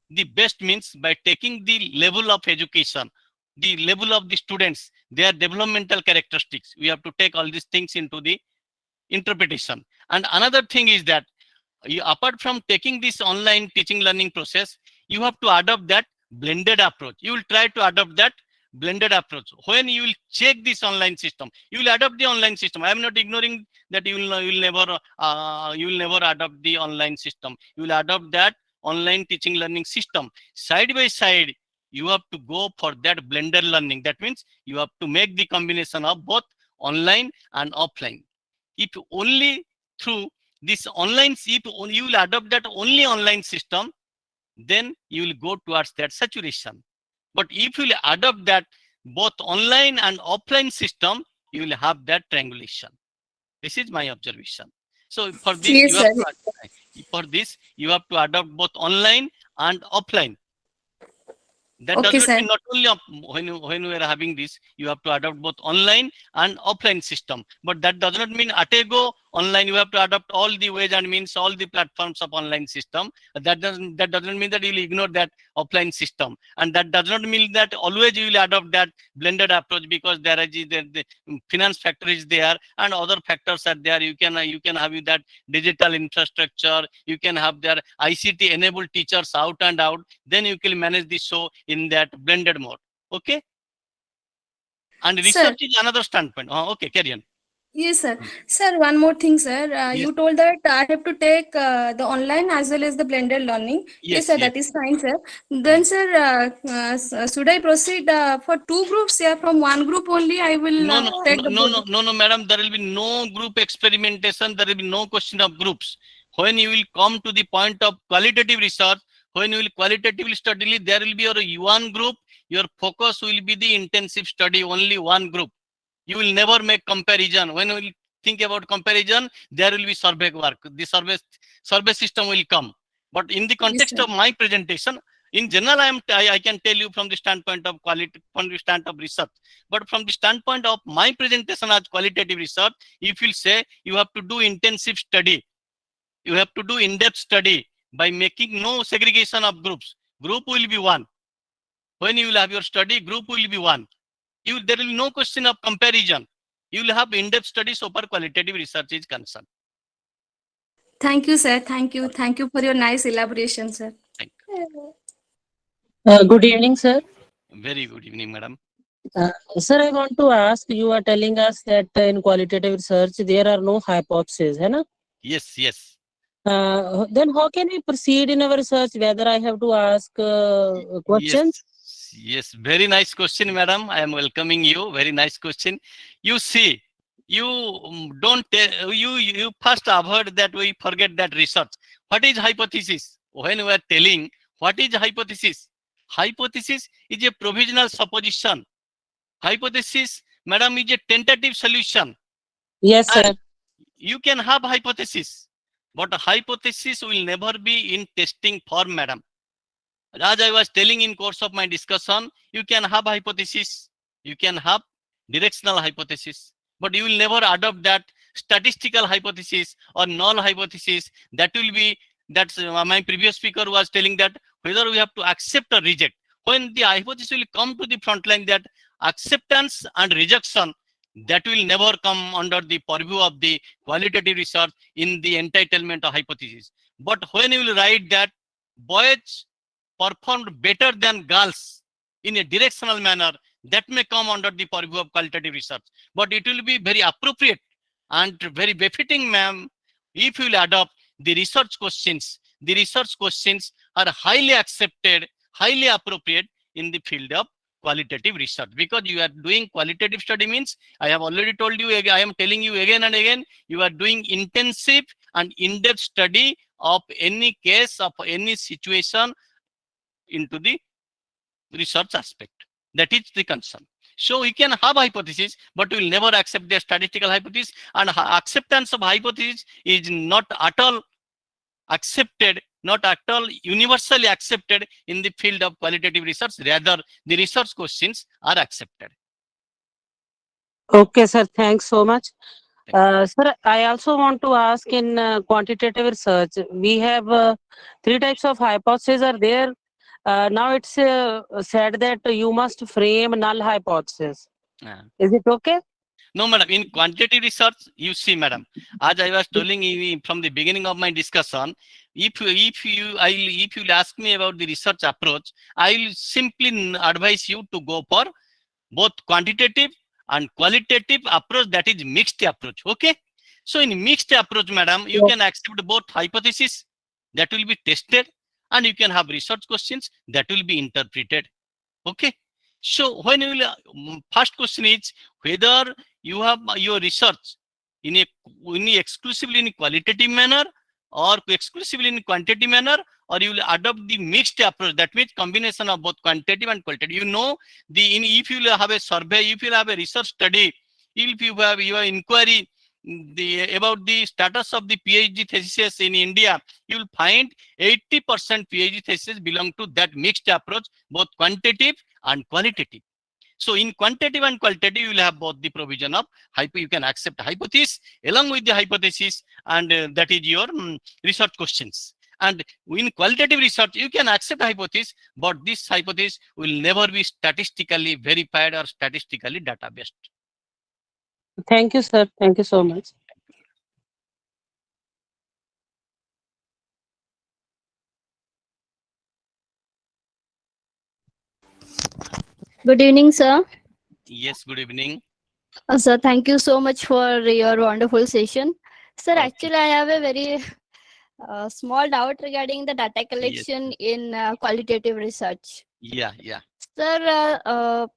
the best means by taking the level of education, the level of the students, their developmental characteristics. We have to take all these things into the interpretation. And another thing is that apart from taking this online teaching learning process, you have to adopt that blended approach. You will try to adopt that blended approach. When you will check this online system, you will adopt the online system. I am not ignoring that you will never adopt the online system. You will adopt that online teaching learning system. Side by side, you have to go for that blended learning. That means you have to make the combination of both online and offline. If only through this online, if you will adopt that only online system, then you will go towards that saturation. But if you will adopt that both online and offline system, you will have that triangulation. This is my observation. So for this, Yes, sir. you have to adopt both online and offline. That does Okay, not sir. mean not only when we are having this, you have to adopt both online and offline system. But that does not mean at a go online you have to adopt all the ways and means, all the platforms of online system. That doesn't mean that you will ignore that offline system. And that does not mean that always you will adopt that blended approach, because there is the finance factor is there and other factors are there. You can have that digital infrastructure, you can have their ICT enabled teachers out and out, then you can manage the show in that blended mode. Okay. And Sir. research is another standpoint. Okay, carry on. Yes, sir. Sir, one more thing, sir. Yes. You told that I have to take the online as well as the blended learning. Yes, sir. Yes. That is fine, sir. Then, sir, should I proceed for two groups? Yeah, from one group only I will take the board. No, madam. There will be no group experimentation. There will be no question of groups. When you will come to the point of qualitative research, when you will qualitatively study, there will be your one group. Your focus will be the intensive study, only one group. You will never make comparison. When you will think about comparison, there will be survey work. The survey system will come. But in the context of my presentation, in general, I can tell you from the standpoint of quality, from the standpoint of research. But from the standpoint of my presentation as qualitative research, if you say you have to do intensive study, you have to do in-depth study by making no segregation of groups. Group will be one. When you will have your study, group will be one. There will be no question of comparison. You will have in-depth studies so far qualitative research is concerned. Thank you, sir. Thank you. Thank you for your nice elaboration, sir. Thank you. Good evening, sir. Very good evening, madam. Sir, I want to ask, you are telling us that in qualitative research, there are no hypotheses, hai na? Yes. Then how can we proceed in our research, whether I have to ask questions? Yes, very nice question, madam. I am welcoming you. Very nice question. You see, you you first avoid that, we forget that research. What is hypothesis? When we are telling what is hypothesis? Hypothesis is a provisional supposition. Hypothesis, madam, is a tentative solution. Yes, sir. And you can have hypothesis, but a hypothesis will never be in testing form, madam. As I was telling in course of my discussion, you can have hypothesis, you can have directional hypothesis, but you will never adopt that statistical hypothesis or null hypothesis. That will be, that's my previous speaker was telling that whether we have to accept or reject. When the hypothesis will come to the front line, that acceptance and rejection, that will never come under the purview of the qualitative research in the entitlement of hypothesis. But when you will write that boys performed better than girls in a directional manner, that may come under the purview of qualitative research. But it will be very appropriate and very befitting, ma'am, if you will adopt the research questions. The research questions are highly accepted, highly appropriate in the field of qualitative research, because you are doing qualitative study means, I have already told you, I am telling you again and again, you are doing intensive and in-depth study of any case, of any situation into the research aspect. That is the concern. So we can have hypothesis, but we will never accept the statistical hypothesis, and acceptance of hypothesis is not at all accepted, not at all universally accepted in the field of qualitative research. Rather, the research questions are accepted. Okay, sir. Thanks so much. Sir, I also want to ask in quantitative research, we have three types of hypotheses are there. Now it's said that you must frame null hypothesis. Yeah. Is it okay? No, madam. In quantitative research, you see, madam, as I was telling you from the beginning of my discussion, if you ask me about the research approach, I will simply advise you to go for both quantitative and qualitative approach, that is mixed approach. Okay. So in mixed approach, madam, you can accept both hypothesis that will be tested, and you can have research questions that will be interpreted. Okay. So when you will, first question is whether you have your research in a exclusively in qualitative manner or exclusively in quantitative manner, or you will adopt the mixed approach. That means combination of both quantitative and qualitative. You know, if you will have a survey, if you will have a research study, if you have your inquiry about the status of the PhD thesis in India, you will find 80% PhD thesis belong to that mixed approach, both quantitative and qualitative. So in quantitative and qualitative, you will have both the provision of you can accept hypothesis along with the hypothesis, and that is your research questions. And in qualitative research, you can accept hypothesis, but this hypothesis will never be statistically verified or statistically databased. Thank you, sir. Thank you so much. Good evening, sir. Yes, good evening. Sir, thank you so much for your wonderful session. Sir, Okay. actually, I have a very small doubt regarding the data collection in qualitative research. Yeah. Sir,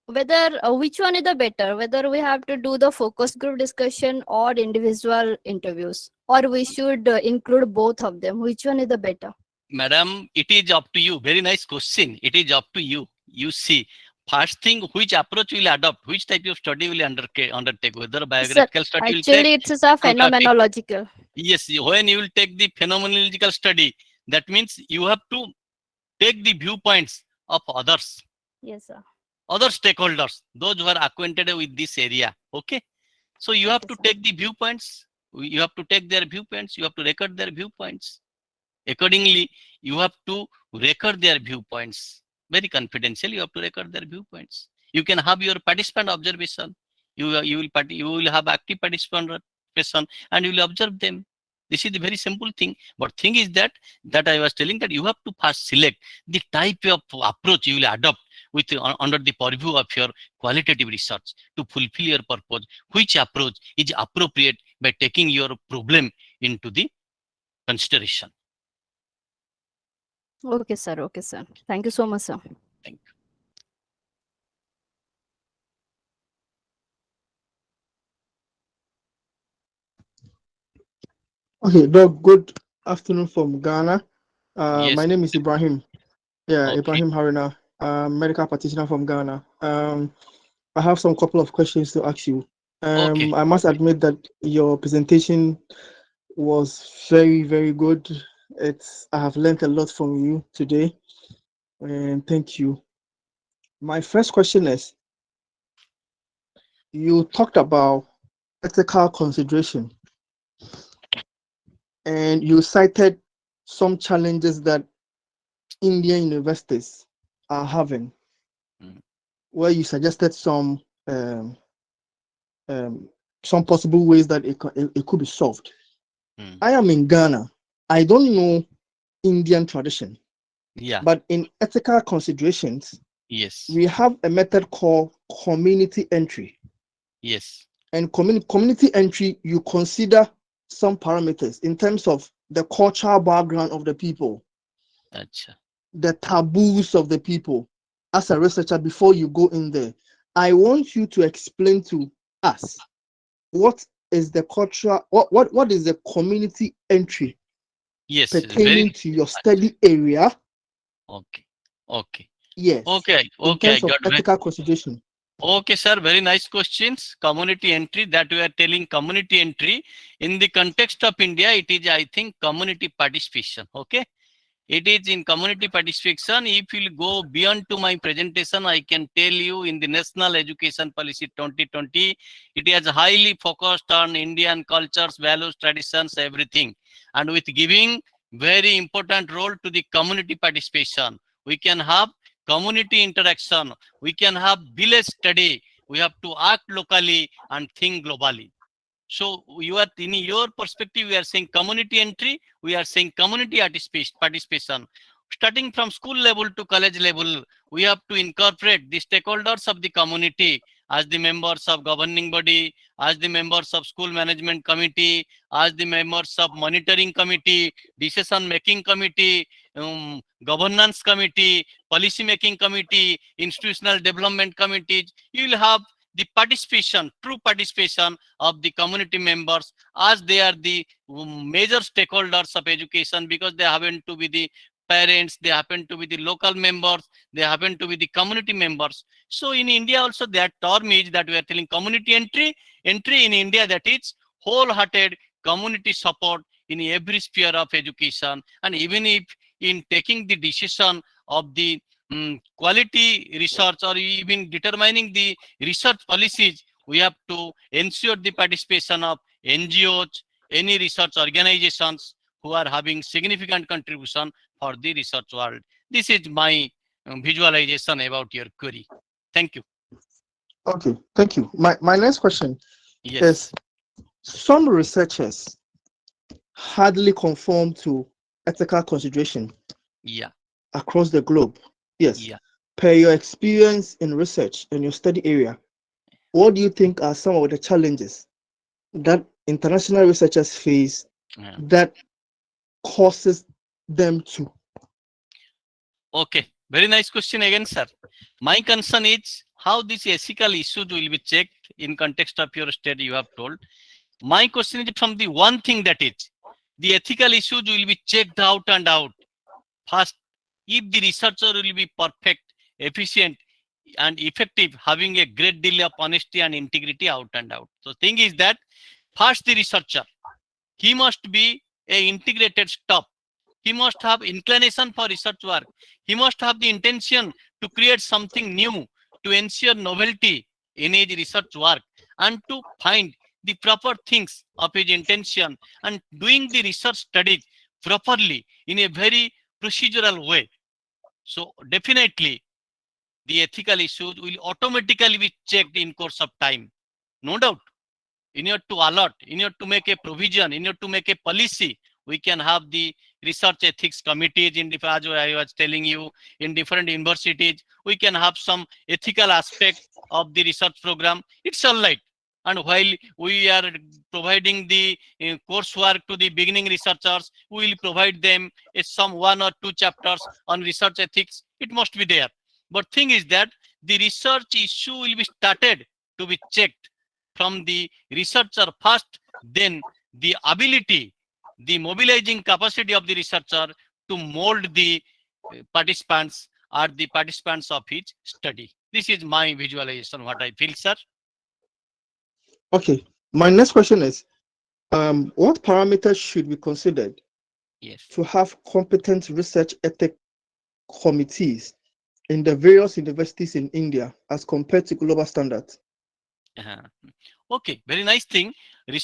whether which one is the better? Whether we have to do the focus group discussion or individual interviews, or we should include both of them? Which one is the better? Madam, it is up to you. Very nice question. It is up to you. You see, first thing, which approach will adopt, which type of study will undertake, whether biographical study will Actually, take. it's a phenomenological. Yes, when you will take the phenomenological study, that means you have to take the viewpoints of others, Yes, sir. other stakeholders, those who are acquainted with this area. Okay. So you have to sir. take the viewpoints. You have to take their viewpoints. You have to record their viewpoints. Accordingly, you have to record their viewpoints very confidentially. You have to record their viewpoints. You can have your participant observation. You will have active participation, and you will observe them. This is the very simple thing. But thing is that I was telling that you have to first select the type of approach you will adopt with under the purview of your qualitative research to fulfill your purpose. Which approach is appropriate by taking your problem into the consideration. Okay, sir. Okay, sir. Thank you so much, sir. Thank you. Okay, Doc, good afternoon from Ghana. Yes. My name is Ibrahim. Yeah, Okay. Ibrahim Haruna, medical practitioner from Ghana. I have some couple of questions to ask you. Okay. I must admit that your presentation was very, very good. I have learned a lot from you today, and thank you. My first question is, you talked about ethical consideration, and you cited some challenges that Indian universities are having, where you suggested some possible ways that it could be solved. I am in Ghana. I don't know Indian tradition. Yeah. But in ethical considerations, Yes. we have a method called community entry. Yes. And community entry, you consider some parameters in terms of the cultural background of the people, Achha. the taboos of the people. As a researcher, before you go in there, I want you to explain to us what is the cultural, what is the community entry Yes. pertaining to your study area. Okay. Okay. Yes. Okay. In Okay. terms of ethical consideration. Okay, sir. Very nice questions. Community entry, that we are telling community entry. In the context of India, it is, I think, community participation. Okay. It is in community participation. If you go beyond to my presentation, I can tell you in the National Education Policy 2020, it is highly focused on Indian cultures, values, traditions, everything. And with giving very important role to the community participation. We can have community interaction. We can have village study. We have to act locally and think globally. So you are in your perspective, we are saying community entry, we are saying community participation. Starting from school level to college level, we have to incorporate the stakeholders of the community as the members of governing body, as the members of school management committee, as the members of monitoring committee, decision making committee, governance committee, policy making committee, institutional development committees. You will have the participation, true participation of the community members, as they are the major stakeholders of education, because they happen to be the parents, they happen to be the local members, they happen to be the community members. So in India also that term is that we are telling community entry. Entry in India, that is wholehearted community support in every sphere of education. And even if in taking the decision of the quality research, or even determining the research policies, we have to ensure the participation of NGOs, any research organizations who are having significant contribution for the research world. This is my visualization about your query. Thank you. Okay, thank you. My next question Yes. is, some researchers hardly conform to ethical consideration Yeah. across the globe. Yes. Yeah. Per your experience in research in your study area, what do you think are some of the challenges that international researchers face Yeah. that causes them to? Okay. Very nice question again, sir. My concern is how these ethical issues will be checked in context of your study you have told. My question is from the one thing, that is the ethical issues will be checked out and out. First, if the researcher will be perfect, efficient, and effective, having a great deal of honesty and integrity out and out. So thing is that first the researcher, he must be a integrated staff. He must have inclination for research work. He must have the intention to create something new, to ensure novelty in his research work, and to find the proper things of his intention, and doing the research studies properly in a very procedural way. So definitely the ethical issues will automatically be checked in course of time. No doubt. In order to allot, in order to make a provision, in order to make a policy, we can have the research ethics committees in different, as I was telling you, in different universities. We can have some ethical aspect of the research program. It's all right. And while we are providing the coursework to the beginning researchers, we will provide them some 1 or 2 chapters on research ethics. It must be there. But thing is that the research issue will be started to be checked from the researcher first, then the ability, the mobilizing capacity of the researcher to mold the participants or the participants of his study. This is my visualization, what I feel, sir. Okay, my next question is, what parameters should be considered Yes. to have competent research ethic committees in the various universities in India as compared to global standards? Okay, very nice thing. There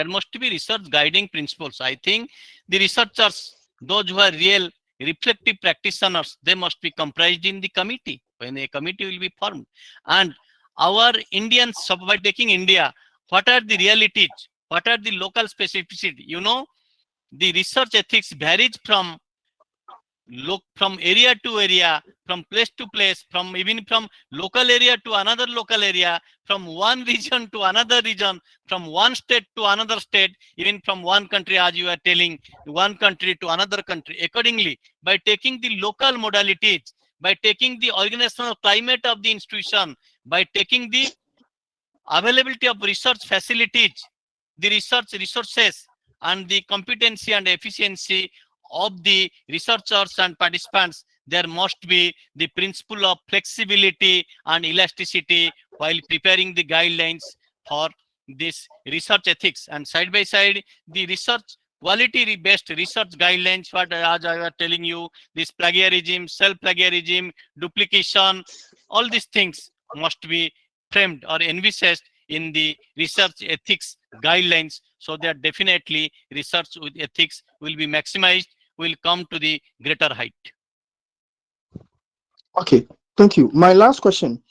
must be research guiding principles. I think the researchers, those who are real reflective practitioners, they must be comprised in the committee when a committee will be formed. And our Indians, by taking India, what are the realities? What are the local specificity? You know, the research ethics varies from area to area, from place to place, even from local area to another local area, from one region to another region, from one state to another state, even from one country, as you are telling, one country to another country. Accordingly, by taking the local modalities, by taking the organizational climate of the institution, by taking the availability of research facilities, the research resources, and the competency and efficiency of the researchers and participants, there must be the principle of flexibility and elasticity while preparing the guidelines for this research ethics. And side by side, the research quality-based research guidelines, what as I was telling you, this plagiarism, self-plagiarism, duplication, all these things must be framed or envisaged in the research ethics guidelines, so that definitely research with ethics will be maximized, will come to the greater height. Okay, thank you. My last question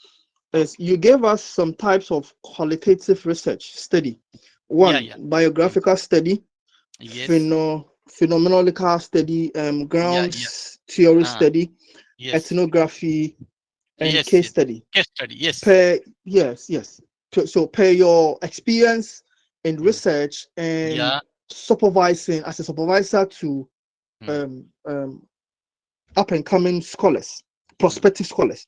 is, you gave us some types of qualitative research study. One, Yeah. biographical study, Yes. phenomenological study, Yeah. grounds theory Uh, study, yes. ethnography, and Yes. case study. Case study. Yes. Yes. So per your experience in research and Yeah. supervising as a supervisor to Mm. up and coming scholars, prospective scholars.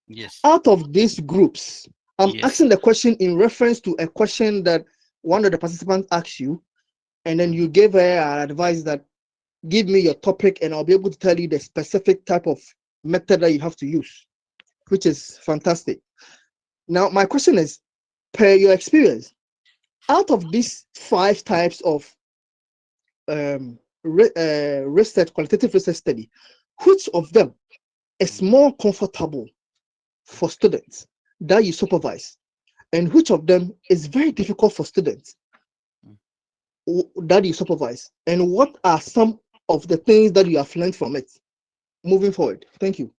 Yes. Out of these groups, I'm Yes. asking the question in reference to a question that one of the participants asked you, and then you gave her an advice that give me your topic and I'll be able to tell you the specific type of method that you have to use, which is fantastic. Now, my question is, per your experience, out of these 5 types of research, qualitative research study, which of them is more comfortable for students that you supervise, and which of them is very difficult for students that you supervise, and what are some of the things that you have learned from it moving forward? Thank you.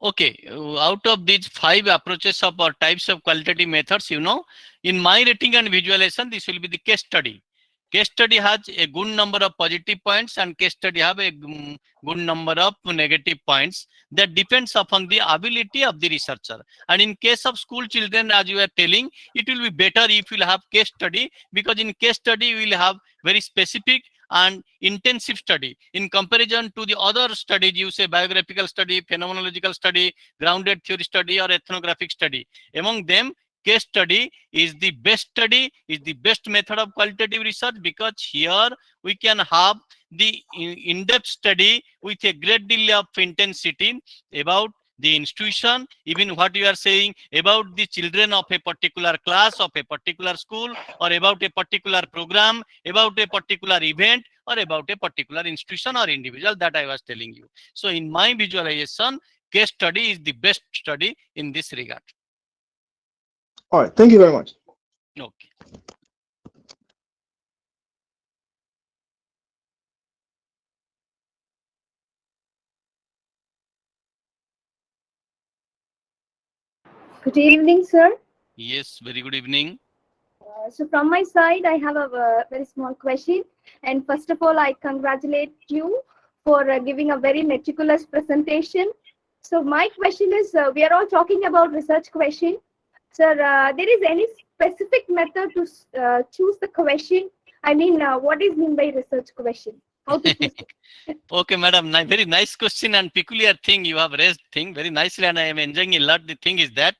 Okay, out of these 5 approaches of or types of qualitative methods, in my rating and visualization, this will be the case study. Case study has a good number of positive points and case study have a good number of negative points. That depends upon the ability of the researcher. And in case of school children, as you are telling, it will be better if you will have case study, because in case study we will have very specific and intensive study in comparison to the other studies. You say biographical study, phenomenological study, grounded theory study, or ethnographic study. Among them, case study is the best study, is the best method of qualitative research, because here we can have the in-depth study with a great deal of intensity about the institution, even what you are saying about the children of a particular class, of a particular school, or about a particular program, about a particular event, or about a particular institution or individual that I was telling you. So in my visualization, case study is the best study in this regard. All right, thank you very much. Okay. Good evening, sir. Yes, very good evening. So from my side, I have a very small question. And first of all, I congratulate you for giving a very meticulous presentation. So my question is, we are all talking about research question. Sir, there is any specific method to choose the question? I mean, what is mean by research question? How to choose it? Okay, madam, very nice question and peculiar thing you have raised thing very nicely, and I am enjoying a lot. The thing is that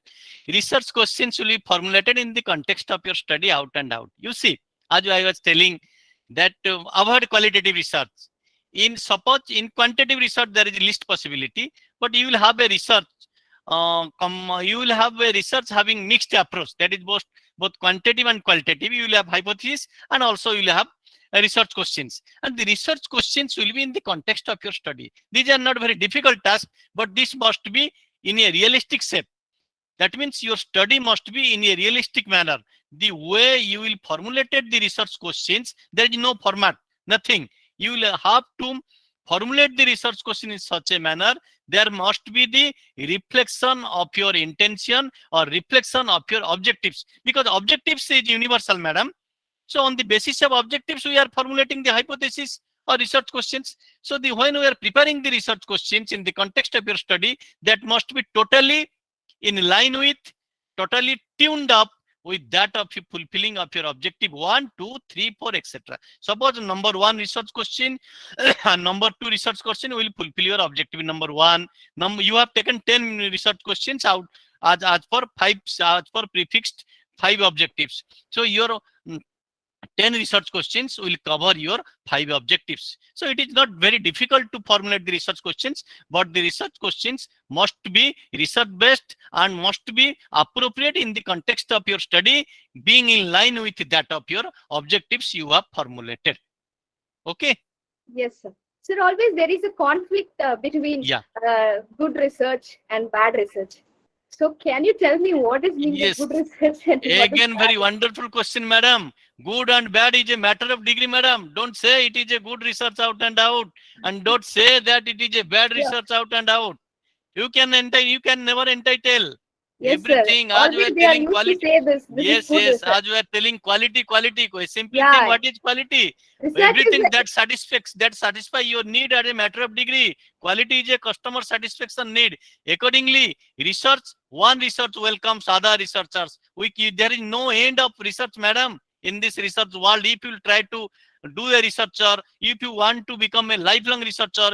research questions will be formulated in the context of your study out and out. You see, as I was telling that avoid qualitative research. Suppose in quantitative research there is least possibility, but you will have a research. You will have a research having mixed approach. That is both quantitative and qualitative. You will have hypothesis and also you will have research questions, and the research questions will be in the context of your study. These are not very difficult tasks, but this must be in a realistic shape. That means your study must be in a realistic manner. The way you will formulate the research questions, there is no format, nothing. You will have to formulate the research question in such a manner. There must be the reflection of your intention or reflection of your objectives, because objectives is universal, madam. So on the basis of objectives, we are formulating the hypothesis or research questions. So when we are preparing the research questions in the context of your study, that must be totally in line with, totally tuned up with that of fulfilling of your objective 1, 2, 3, 4, etc. Suppose number 1 research question and number 2 research question will fulfill your objective number 1. You have taken 10 research questions out as per prefixed 5 objectives. So your 10 research questions will cover your 5 objectives. So it is not very difficult to formulate the research questions, but the research questions must be research based and must be appropriate in the context of your study, being in line with that of your objectives you have formulated. Okay. Yes, sir. Sir, always there is a conflict between Yeah. good research and bad research. So can you tell me what is mean by Yes. good research and what is Again, bad very research? wonderful question, madam. Good and bad is a matter of degree, madam. Don't say it is a good research out and out, and don't say that it is a bad Yeah. research out and out. You can never entitle Yes, sir. everything. As we Always are they are telling used to quality. say this. This is Yes, good yes. research. As we are telling quality. Simply think Yeah. what is quality. Research is Everything like, that satisfy your need at a matter of degree. Quality is a customer satisfaction need. Accordingly, one research welcomes other researchers. There is no end of research, madam. In this research world, if you try to do a researcher, if you want to become a lifelong researcher,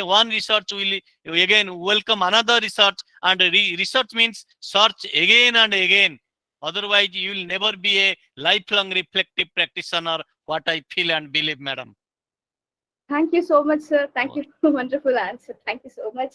one research will again welcome another research, and research means search again and again. Otherwise, you will never be a lifelong reflective practitioner, what I feel and believe, madam. thank you so much, sir. Thank you for wonderful answer. Thank you so much.